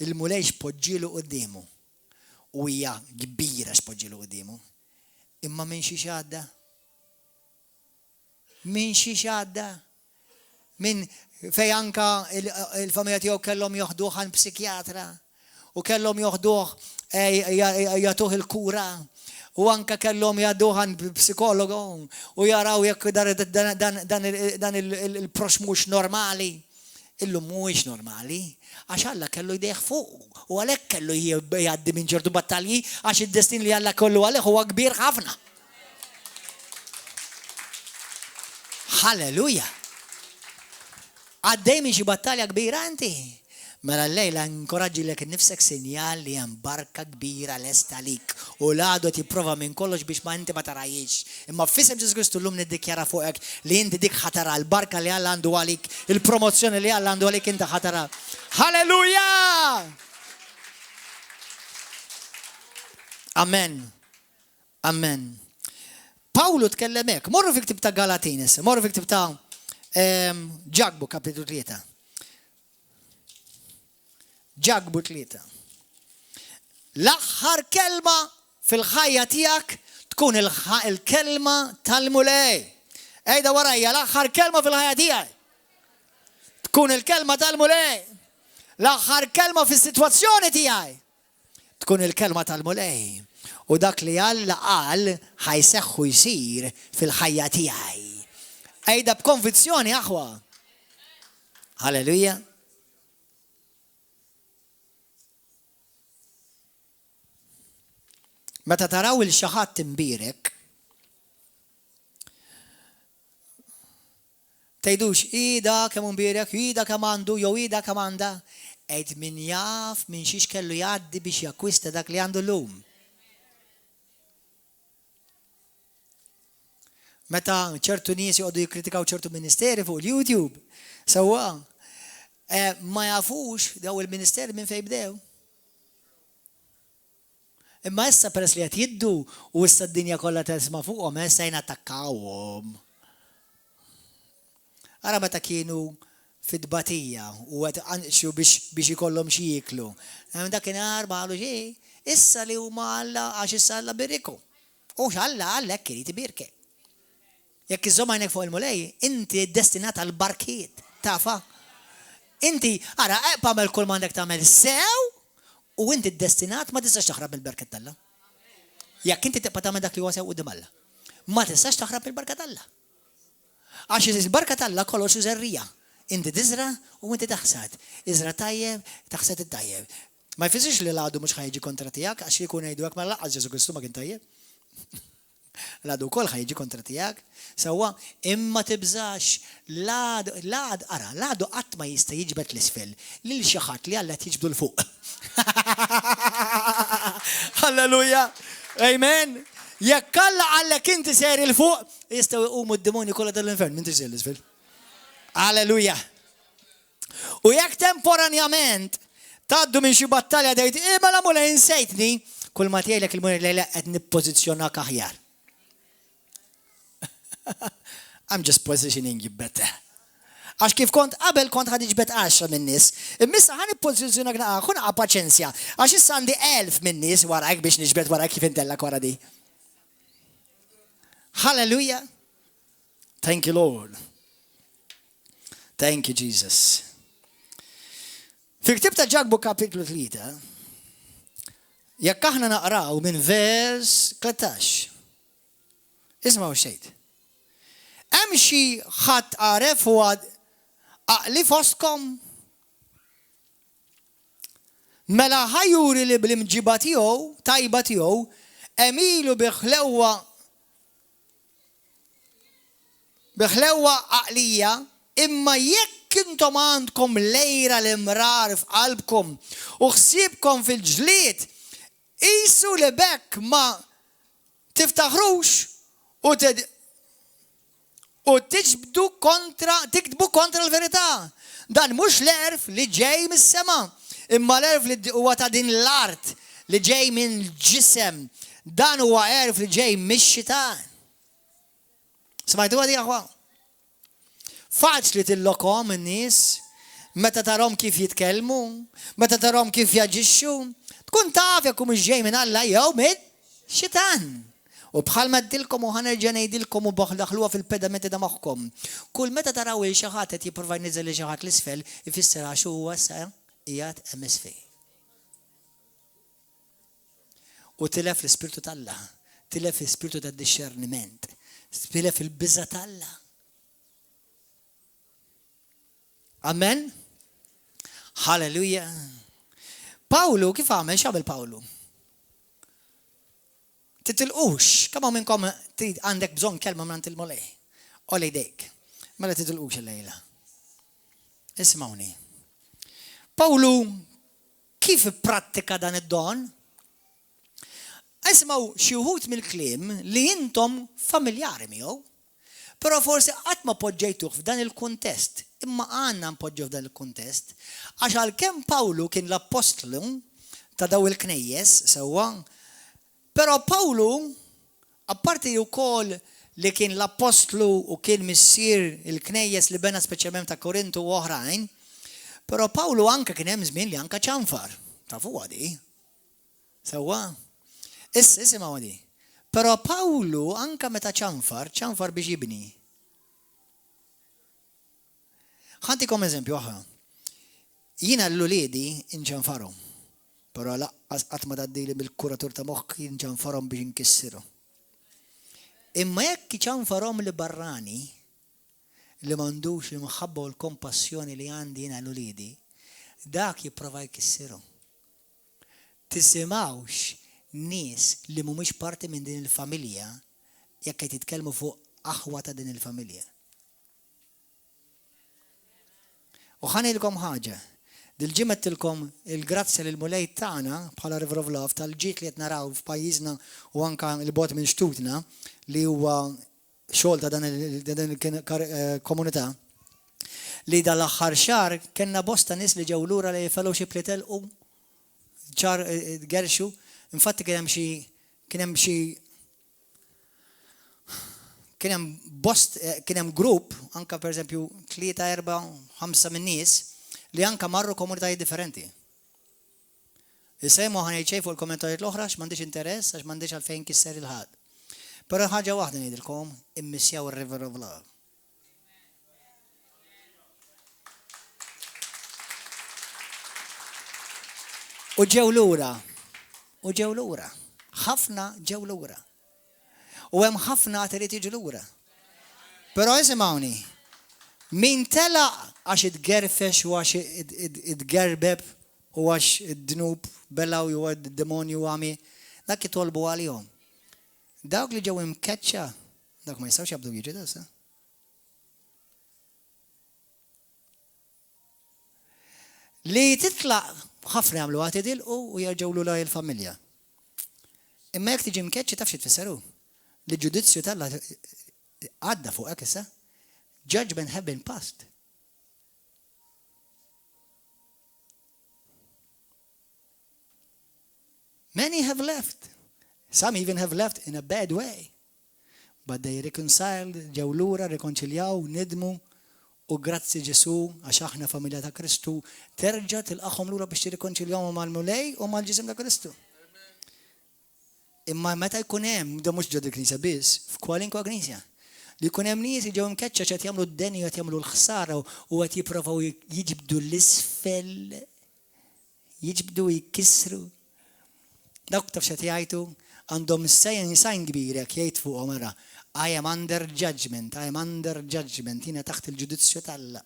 Il-mulej x'poġġielu qudiemu u hija kbira x'poġġielu qudiemu. Imma minn xi xadda. Minn xi xadda. Minn fej anka il-familja tiegħu kellhom joħduh għand psikjatra u kellhom joħduh jagħtuh il-kura. U anka kellhom jgħadduh għand psikologu u jaraw jekk dan il-prox mhux normali. Illum mhuwiex normali, għax Alla kellu jdejh fuq u għalhekk kellu jgħaddi minn ċertu battalji għax id-destin li Alla kollu għalih huwa kbir ħafna. Halleluja! Għaddej minn xi battalja kbira inti. Mela l-lejla nkoraġġilek innifsek sinjal li hemm barka kbira lesta lik u l-għadu tipprova minn kollox biex ma inti ma tarajiex. Imma f'isem Ġesu Kristu llum niddikjara fuqek li inti dik ħatara l-barka li Alla għandu għalik, il-promozzjoni li Alla għandu għalik inti ħatara. Halleluja! Amen. Amen. Pawlu tkellem hekk. Morru fi ktib ta' Galatin issa, morru fi ktib ta' Ġagbu kapitlu 3. Ġagbu 3. L-aħħar kelma fil-ħajja tiegħek tkun il-kelma tal-mulej. Ejda warajja, l-aħħar kelma fil-ħajja tiegħek tkun il-kelma tal-mulej. L-aħħar kelma fis-sitwazzjoni tiegħi tkun il-kelma tal-mulej. U dak li Alla qal ħajseħħu jsir fil-ħajja tiegħi. Ejda b'konvizzjoni aħwa. Halleluja. Meta taraw il xi ħadd imbirek, tgħidux ida kemm imbirek, ida kemm għandu, jew ida kemm għandha, qed min jaf minn xiex kellu jgħaddi biex jakkwista dak li għandu llum. Meta ċertu nies joqgħdu jikkritikaw ċertu ministeri fuq il-YouTube, sewwa ma jafux daw il-ministeri minn fejn bdew. Imma issa peress li qed jiddu u issa d-dinja kollha tisma' fuqhom, issa jnattakkawhom. Ara meta kienu fid-batija u qed anqxu biex ikollhom xi jieklu. Dakinhar ma qalu xejn, issa li huma Alla għax issa Alla biriku. U x'Alla għalhekk irid ibirkek. Jekk iżomm għajnek fuq il-mulej, inti destinat għal barkiet, tafa. Inti, ara, pamel kull mandek tagħmel sew, u inti destinat ma tistax taħrab il-barket Alla. Jekk inti tibqa' tagħmel dak li huwa sew quddiem Alla, ma tistax taħrab il-barket Alla. Għax il-barket Alla kollox żerrija. Inti tiżra u inti taħsad. Iżra tajjeb, taħsad it-tajjeb. Ma jfissirx li l-għadu mhux ħajġi kontra tiegħek għax jkun ngħidu hekk ma laqqas Ġesu Kristu ma kien tajjeb. L-għadu kol ħajġi kontra tijak, sawa, imma tibżax, l-għadu qatt ma jista jiġbet l-isfel, lil xi ħadd li Alla tiġbdu l-fuq. Halleluja, amen. Jekk Alla għallek inti seri l-fuq, jistgħu jqumu d-demoni kollha tal-infern, minn tiġi l-isfel. Halleluja. U jekk temporanjament tgħaddu minn xi battalja dejt, mela mulej insejtni, kull ma tgħidlek il-mulej lejla qed nippożizzjonak aħjar. I'm just positioning you better. Għax kif kont qabel kont ħad iġbed 10 minn nies, immissa ħan ippożizzjonak ħun paċenzja, għax issa għandi 1000 minn nies warajk biex niġbed warajk kif intellak wara di. Hallelujah. Thank you, Lord. Thank you, Jesus. Fil-ktib ta' Ġagbu kapitlu 3, jekk aħna naqraw minn vers 13. Ismaw xejn. Hemm hemm xi ħadd għaref u aqli fostkom. Mela ħajuri li bl-imġiba tiegħu, tajba tiegħu, emilu biħlewa aqlija, imma jekk intom għandkom lejra l-imrar f'qalbkom u ħsiebkom fil-ġlied, qisu li bekk ma tiftaħrux u tiktbu kontra l-verità. Dan mhux l-erf li ġej mis-sema, imma l-erf li huwa ta' din l-art li ġej minn ġisem. Dan huwa erf li ġej mix-xitan. Smajtu għadi aħwa? Faċli tillokom in-nies meta tarhom kif jitkellmu, meta tarhom kif jaġixxu, tkun taf jekk mhux ġej minn Alla jew minn xitan. U bħal ma ddilkom u ħanerġa' ngħidilkom u daħluha fil-pedamenti ta' moħħkom. Kull meta taraw il xi ħadd qed jipprova jniżel li xi ħadd l-isfel, ifisser għax huwa sa qiegħed hemm isfel. U tilef l-ispirtu tal-Alla, tilef l-ispirtu tad-discerniment, tilef il-biża tal-Alla. Amen? Halleluja. Pawlu kif għamel x'għamel Pawlu? Titilqux, kemm minnkom għandek bżonn kelma minn il-molej. Olej dejk. Mela titilqux il-lejla. Ismawni. Pawlu kif ipprattika dan id-don? Ismaw xi wħud mill-kliem li intom familjari miegħu, però forsi qatt ma poġġejtuh f'dan il-kuntest, imma għandna npoġġu f'dan il-kuntest, għax għalkemm Pawlu kien l-apostlu ta' daw il-knejjes sewwa, però Pawlu, apparti wkoll li kien l-apostlu u kien missier il-knejjes li bena speċjalment ta' Korintu u oħrajn, però Pawlu anke kien hemm żmien li anke ċanfar. Tafu għadi? Sewwa? Isimgħu għadi. Però Pawlu anke meta ċanfar biex jibni. Ħantikom eżempju oħra. Jiena l-uliedi inċanfarhom. Però laqqas qatt ma tgħaddili bil-kuratur ta' moħħ inċanfarhom biex inkissirhom. Imma jekk iċanfarhom li barrani li m'għandux il-mħabba u l-kompassjoni li għandi jiena l-uliedi, dak jipprova jkissirhom. Tisimgħux nies li mhumiex parti minn din il-familja jekk qed jitkellmu fuq aħwa ta' din il-familja. U ħanilkom ħaġa, dil-ġimgħa tilkom il-grazzja lil mulej tagħna bħala River of Love tal-ġiet li qed naraw f'pajjiżna u anke l-bot minn xtutna li huwa xogħol ta' dan il-komunità li dal-aħħar xahar kellna bosta nies li ġew lura li fellowship li telqu ċar gerxu. Infatti kien hemm grupp anke pereżempju 3, 4, 5 min nies li anke marru komunitajiet differenti. Isejmu ħanejt xejn fuq il-kommentajiet l-oħra x'm'għandix interess għax m'għandix għalfejn kisser il-ħadd. Però ħaġa waħda ngħidilkom, immissjaw ir-River of Love. U ġew lura. Ħafna ġew lura. U hemm ħafna trid jiġu lura. Però isimgħuni, min tela għax itgerfex u għax itgerbeb u għax id-dnub bellaw jew id-demonju għami, dak jitolbu għalihom. Dawk li ġew imkeċċa, dak ma jistgħux jabdu jiġu dasa. Li titlaq ħafna jagħmlu għad idilqu u jerġgħu lura il-familja. Imma jekk tiġi mkeċċi taf xi tfisseru. Li ġudizzju tal għadda fuqek issa. Judgment have been passed. Many have left. Some even have left in a bad way. But they reconciled, ġew lura, rekonċiljaw, nidmu u grazzi Ġesu għax aħna familja ta' Kristu terġa' tilqahom lura biex tirrikonċiljawhom mal-mulej u mal-ġisem ta' Kristu. Imma meta jkun hemm, da mhux ġod il-Knisja biss, f'kwalinkwa Knisja. Li jkun hemm nies ġew imkeċċa qed jagħmlu d-denja qed jagħmlu l-ħsara u qed jippruvaw jiġbdu l-isfel, jiġbdu jkissru. Dawk taf x'qed jgħidu għandhom sajn kbir jekk jgħid fuqhom ara I am under judgment, I am under judgment, jina taħt il-ġudizzju tal-Alla.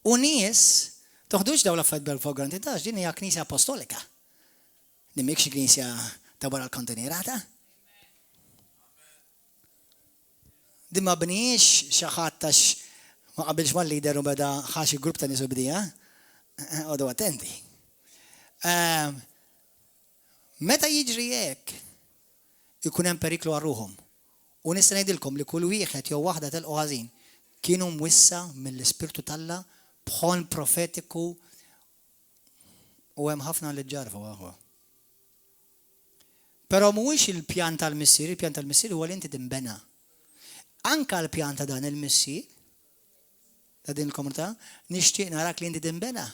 U nies, toħdux daw l-affarijiet bil-fogranti, tax din hija knisja apostolika. Nimikx knisja ta' wara l-kontinerata. Din ma bniex xi ħadd tax ma qabilx mal-lider u beda ħaxi grupp ta' nies u bdija. Għodu attenti. Meta jiġri hekk, ikun hemm periklu għarruhom. U nista' ngħidilkom li kull wieħed jew waħda telqu ħażin kienu mwissa mill-Ispirtu tal-Alla bħon profetiku u hemm ħafna li ġarfu aħwa. Però mhuwiex il-pjan tal-missier, il-pjan tal-missier huwa li inti timbena. Anka l-pjan ta' dan il-missier ta' din il-komunità nixtieq narak li inti timbena.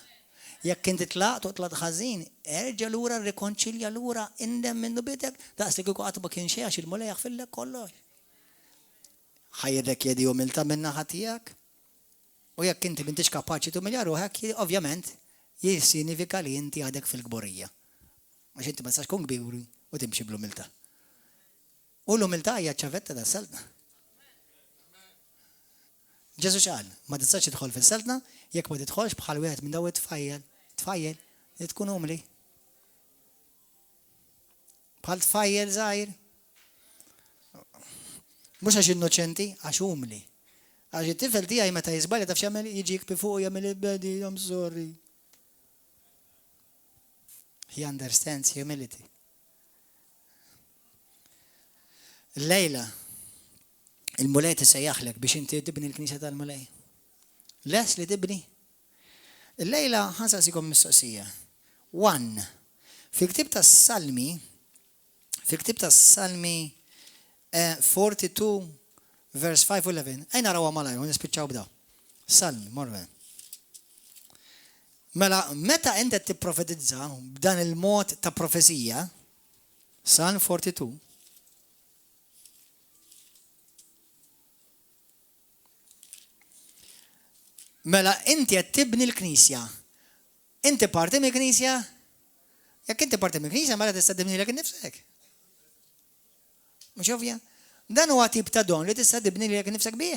Jekk inti tlaqt u tlaqt ħażin, erġa' lura rrikonċilja lura indem minnu bidek, daqslik kieku qatt ma kien xejn għax il-mulej jaħfillek kollox. Ħajrek jedi umilta minna ħatijak. U jekk inti m'intix kapaċi tumilja ruħek, ovvjament, jissinifika li inti għadek fil-gburija. Għax inti ma tistax tkun kbir u timxi bl-umilta. U l-umilta hija ċavetta da seltna. Ġesu xqal, ma tistax tidħol fis-seltna, jekk ma tidħolx bħal wieħed minn daw tfajjel, li tkun umli. Bħal tfajjel żgħir. Mux għax innoċenti, għax umli. Għax it-tifel tijaj meta jizbalja taf xamel jiġi jikbi fuq jagħmel il-bedi, I'm sorry. He understands humility. Lejla, il-mulej tisejjaħlek biex inti tibni l-knisja tal-mulej. Les li tibni. Lejla ħansaqsikom mistoqsija. 1. Fil-ktib tas-Salmi, 42 verse 5 u 11. Ejna rawa malaj, u nispiċċaw b'daw. Salmi, morven. Mela, meta inti tipprofetizza b'dan il-mod ta' profezija, Salm 42. Mela, inti qed tibni l-Knisja. Inti parti mill-Knisja? Jekk inti parti mill-Knisja, mela tista' tibni lek innifsek. Mhux ovvja? Dan huwa tip ta' don li tista' tibni lek innifsek bih.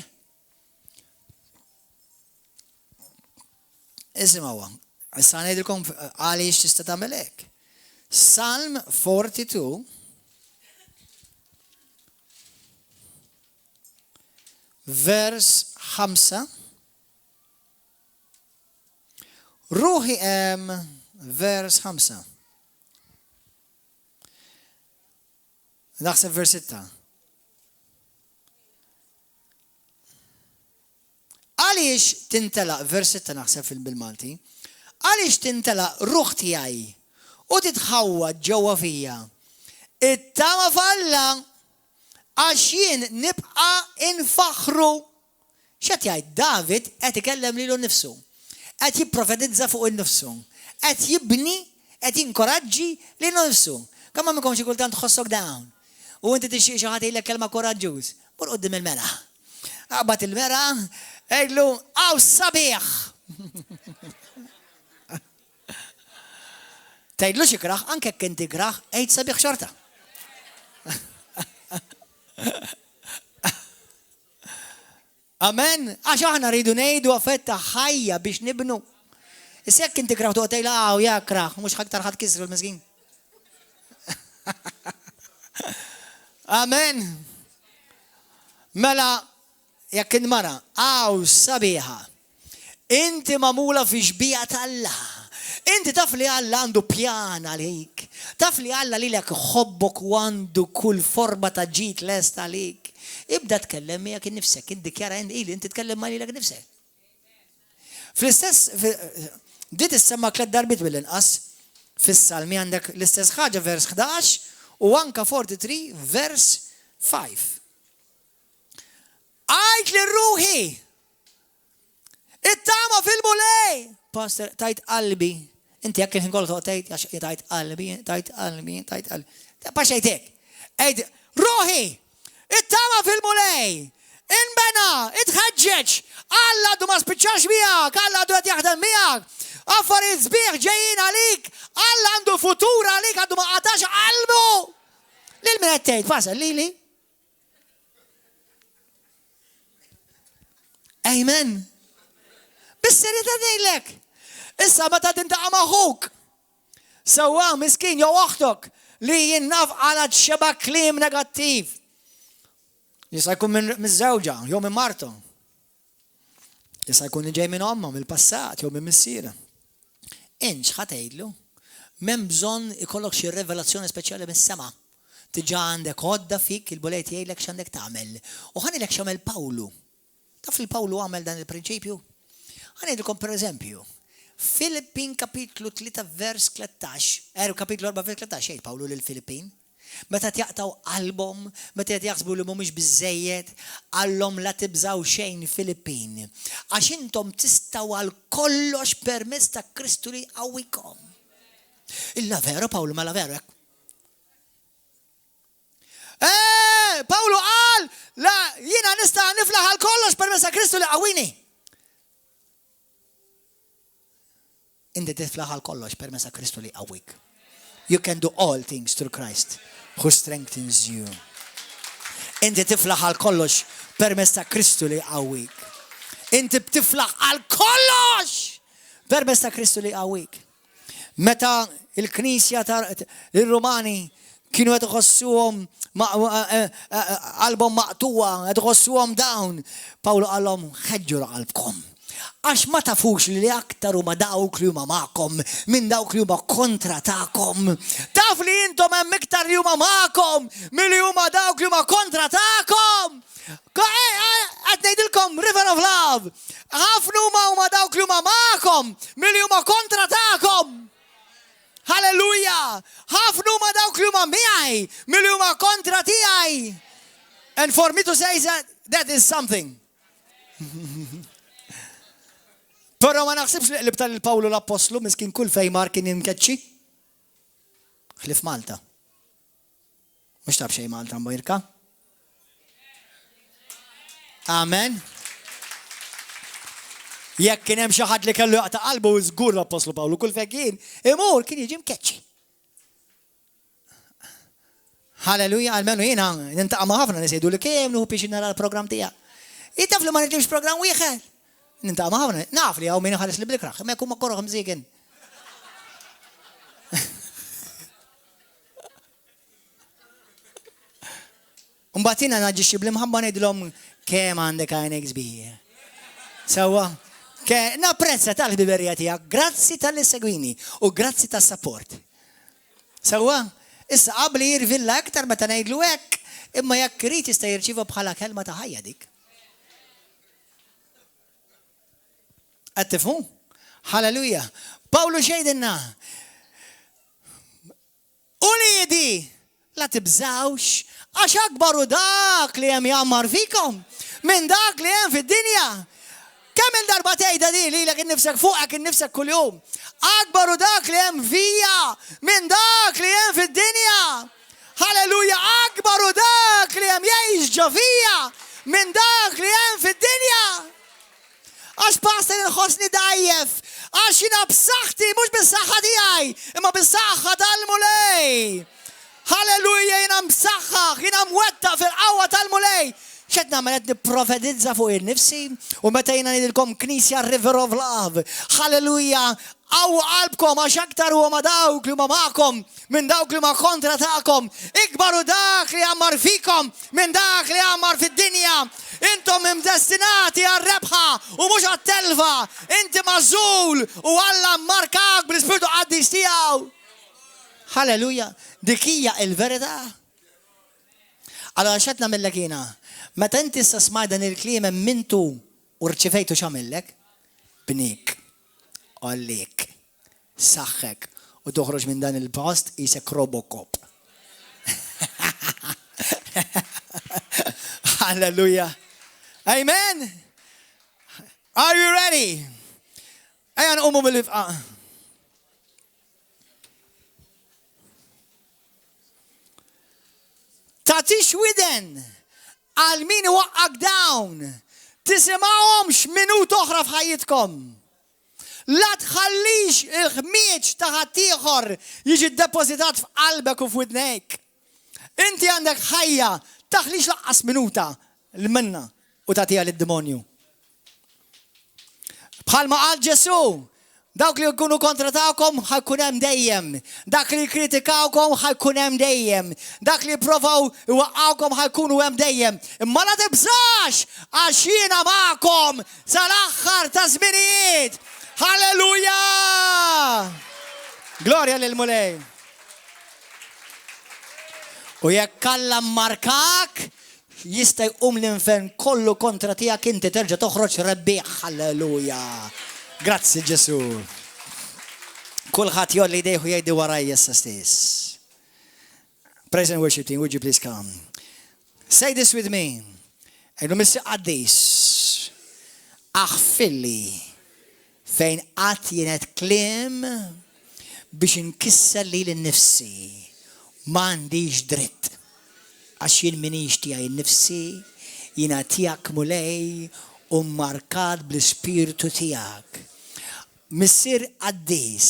Isimgħuha. Issa ngħidilkom għaliex tista' tagħmel hekk. Psalm 42 vers 5. Ruħi vers 5. Naħseb vers 6. Għaliex tintela, vers 6 naħseb fil-Malti, għaliex tintela ruħ tiegħi u titħawwad ġewwa fija. It-tama falla għax jien nibqa' infaħru. X'qed jgħid David qed ikellem lilu nnifsu. Qed jipprofetizza fuq innifsu. Qed jibni, qed jinkoraġġi lilu nnifsu. Kemm ma xi kultant tħossok dawn. U inti tixtieq xi ħadd jgħidlek kelma koraġġuż. Mur quddiem il-mera. Aqbad il-mera, għidlu, għaw sabiħ. Tgħidlu xi kraħ, anke jekk inti kraħ, għid sabiħ xorta. Amen. Għax aħna rridu ngħidu affetta ħajja biex nibnu. Issa jekk inti kraħ toqgħod tgħidla ja kraħ, mhux aktar ħadd kisru l-miskin. Amen. Mela jekk inmara, għaw sabiħa. Inti magħmula fi xbija tal-Alla. Inti taf li Alla għandu pjan għalik. Taf li Alla lilek ħobbok u għandu kull forma ta' ġid lest għalik. Ibda tkellem miegħek innifsek, iddikjara inti tkellem ma' lilek nifsek. Fl-istess, dit issemma 3 darbit bil-inqas fis-Salmi għandek l-istess ħaġa vers 11 u anka 43 vers 5. Għajt li ruħi, it-tama fil-mulej. Pastor, tajt qalbi. Inti jekk kien kollu tajt qalbi. Paxajtek. Għajt, ruħi, it-tama fil-mulej. Inbena, itħagġeġ. Alla du ma spiċċax miegħek, Alla du qed jaħdem miegħek. Affarijiet sbieħ ġejjin għalik, Alla għandu futur għalik, għandu ma qatax qalbu. Lil min qed tgħid, fasal lili. Amen. Bis-serjetà ngħidlek. Issa meta tintaqa' ma' aħuk. Sewwa miskin jew oħtok li jinnaf għala xeba kliem negattiv. Jista' jkun miż-żewġa jew minn martu. Jista' jkun ġej minn omma mill-passat jew minn missiera. Inx ħatejdlu, m'hemm bżonn ikollok xi rivelazzjoni speċjali mis-sema. Diġà għandek għodda fik il-bulejt jgħidlek x'għandek tagħmel. U ħanilek x'għamel Pawlu. Taf li Pawlu għamel dan il-prinċipju? Ħanejdilkom pereżempju. Filippin kapitlu 3 vers 13, kapitlu 4 vers 13, jgħid Pawlu lil Filippin. Meta jaqtaw qalbhom, meta jaħsbu li mhumiex biżejjed, għallhom la tibżaw xejn Filippin. Għax intom tistgħu għal kollox permezz ta' Kristu li qawwikom. Illa veru Pawlu mela veru hekk. Pawlu qal, la jiena nista' niflaħ għal kollox permezz ta' Kristu li qawwini. Inti tiflaħ għal kollox permezz ta' Kristu li qawwik. You can do all things through Christ who strengthens you. Inti tiflaħ għal kollox permezz ta' Kristu li qawwik. Inti btiflaħ għal kollox permezz ta' Kristu li qawwik. Meta il-Knisja il-Rumani kienu qed iħossuhom qalbhom maqtuwa, qed iħossuhom dawn, Pawlu qalhom ħeġġu qalbkom. Għax ma tafux li aktar huma dawk li huma magħkom minn dawk li huma kontra tagħkom. Taf li intom hemm iktar li huma magħkom milli huma dawk li huma kontra tagħkom. Qed ngħidilkom river of love. Ħafna huma dawk li huma magħkom milli huma kontra tagħkom. Halleluja! Ħafna huma dawk li huma miegħi milli huma kontra tiegħi. And for me to say that is something. Però ma naħsibx li btal il-Pawlu l-Apostlu miskin kull fejn mar kien imkeċċi. Ħlif Malta. Mhux tab xejn Malta mbojrka. Amen. Jekk kien hemm xi ħadd li kellu jaqta' qalbu żgur l-Apostlu Pawlu kull fejn kien imur kien jiġi mkeċċi. Halleluja, almenu jiena nintaqa' ma' ħafna nies jgħidu li kemm nuħu biex nara l-programm tiegħek. Intaf li ma nitlimx programm wieħed. Nintaqa' ma' ħafna, naf li hawn min ħares li bil-kraħ, ma jkun ma korroħ mżiegħen. Mbagħad jiena naġġixxi bl-imħabba ngħidilhom kemm għandek għajnek sbieħ. Sewwa, napprezza tal-ħbiberija tiegħek, grazzi tal-segwini u grazzi tas-support. Sewwa, issa qabli jirvilla aktar meta ngħidlu hekk, imma jekk irid jista' jirċieva bħala kelma ta' ħajja dik. Għattifu? Halleluja. Pawlu xejdinna. Uliedi, la tibżawx, għax akbaru dak li hemm jammar fikom, minn dak li hemm fid-dinja. Kemm il-darba tgħidha di lilek innifsek fuqek innifsek kuljum. Akbaru dak li hemm fija, minn dak li hemm fid-dinja. Halleluja, akbaru dak li hemm jgħix ġo fija, minn dak li hemm fid-dinja. Għax pastor inħossni dajjef, għax jina b'saħħti, mhux bis-saħħa tiegħi, imma bis-saħħa tal-mulej. Halleluja, jina msaħħaħ, jina mwettaq fil-qawwa tal-mulej. X'qed nagħmel qed nipprofetizza fuq innifsi u meta jiena ngħidilkom Knisja River of Love. Halleluja, qawwu qalbkom għax aktar huma dawk li huma magħkom minn dawk li huma kontra tagħkom. Ikbaru dak li jammar fikom minn dak li jammar fid-dinja. Intom imdestinati għal-rebħa u mhux għat-telfa. Inti mażul u Alla mmarkak bl-Ispiritu Qaddis tiegħu. Halleluja, dik hija l-verità. Allora x'qed nagħmellek jiena? Meta inti issa smaj dan il-kliem mintu u rċifejtu x'għamillek? Bnik, għallik, saħħek u toħroġ minn dan il-post isek Robocop. Halleluja. Amen. Are you ready? Ayan umu bil Tatix widen għal min waqqak dawn. Tisimgħuhomx minut oħra f'ħajjitkom. La tħallix il-ħmieġ ta' ħadd ieħor jiġi ddepositat f'qalbek u f'widnejk. Inti għandek ħajja taħlix laqqas minuta l-minna u tagħtiha lid-demonju. Bħalma qal Ġesu, dawk li jkunu kontra tagħkom ħajkun hemm dejjem. Dak li jkritikawkom ħajkun hemm dejjem. Dak li jipprovaw iwaqqawkom ħajkunu hemm dejjem. Imma la tibżax għax jiena magħkom sal-aħħar ta' żminijiet. Halleluja! Glorja lil Mulej. U jekk Alla markak, jista' jqum l-infern kollu kontra tiegħek inti terġa' toħroġ rebbieħ. Halleluja. Grazzi Ġesu. Kulħadd jolli jdejhu jgħidi warajja issa stess. Praise and worship team, would you please come? Say this with me. Għajdu missi qaddis. Aħfilli fejn qatt jienet klim biex inkisser li l-nifsi. M'għandix dritt. Għax jien minix tiegħi nnifsi, jiena tiegħek Mulej u markat bl-Ispiritu tiegħek. Missier qaddis,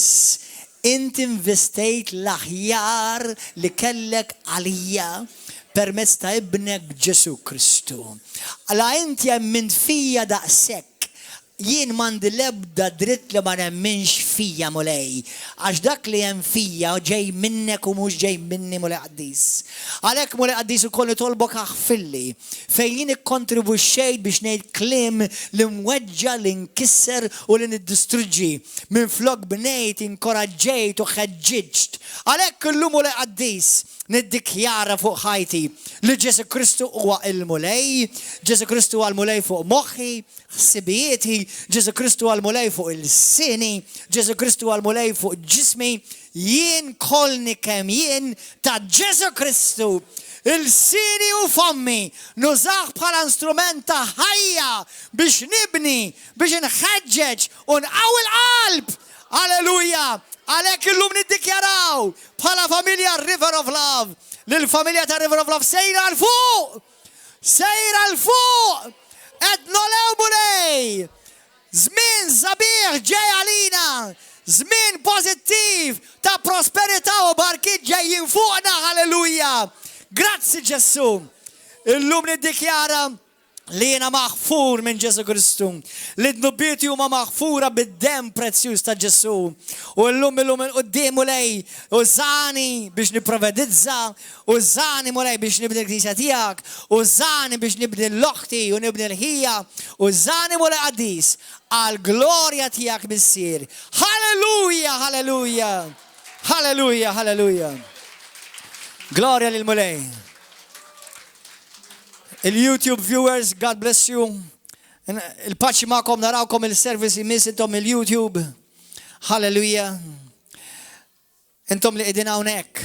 inti investejt l-aħjar li kellek għalija permezz ta' ibnek Ġesu Kristu. Alla inti jemmint fija daqshekk. Jien m'għandi l-ebda dritt li ma nemminx fija Mulej. Għax dak li hemm fija ġej minnek u mhux ġej minni Mulej qaddis. Għalhekk Mulej qaddis ukoll nitolbok aħfilli fejn jien ikkontribwixxejt biex ngħid kliem li mweġġa li nkisser u li niddistruġġi. Minflok bnejt inkoraġġejt u ħeġġiġt. Għalhekk illum Mulej qaddis niddikjara fuq ħajti li Ġesu Kristu huwa il-Mulej, Ġesu Kristu huwa l-Mulej fuq moħħi, ħsibijieti, Ġesu Kristu huwa l-Mulej fuq il-sini, Ġesu Kristu huwa l-Mulej fuq ġismi, jien kolni kemm jien ta' Ġesu Kristu. Il-sini u fommi nużaħ bħala instrument ta' ħajja biex nibni, biex nħeġġeġ u nqawwi l-qalb. Alleluja! Għalhekk illum niddikjaraw bħala familja River of Love, lill-familja ta' River of Love sejra l-fuq! Sejra l-fuq! Qed nolew Mulej! Żmien sabiħ ġej għalina! Żmien pożittiv ta' prosperità u barkiet ġejjin fuqna, halleluja! Grazzi Ġesu! Illum niddikjara li jiena maħfur minn Ġesu Kristu. Li d-nubbieti huma maħfura bid-dem prezzjuż ta' Ġesu. U llum il-qudiem Mulej użani biex nipprovedizza, użani Mulej biex nibni l-Knisja tiegħek, użani biex nibni l-oħti u nibni l-ħija, użani Mulej qaddis għall-glorja tiegħek missier. Halleluja, halleluja. Halleluja, halleluja. Glorja lil Mulej. Il-YouTube viewers, God bless you. Il-paċi ma'kom narawkom il-service jmiss intom il-YouTube. Halleluja. Intom li qegħdin hawnhekk.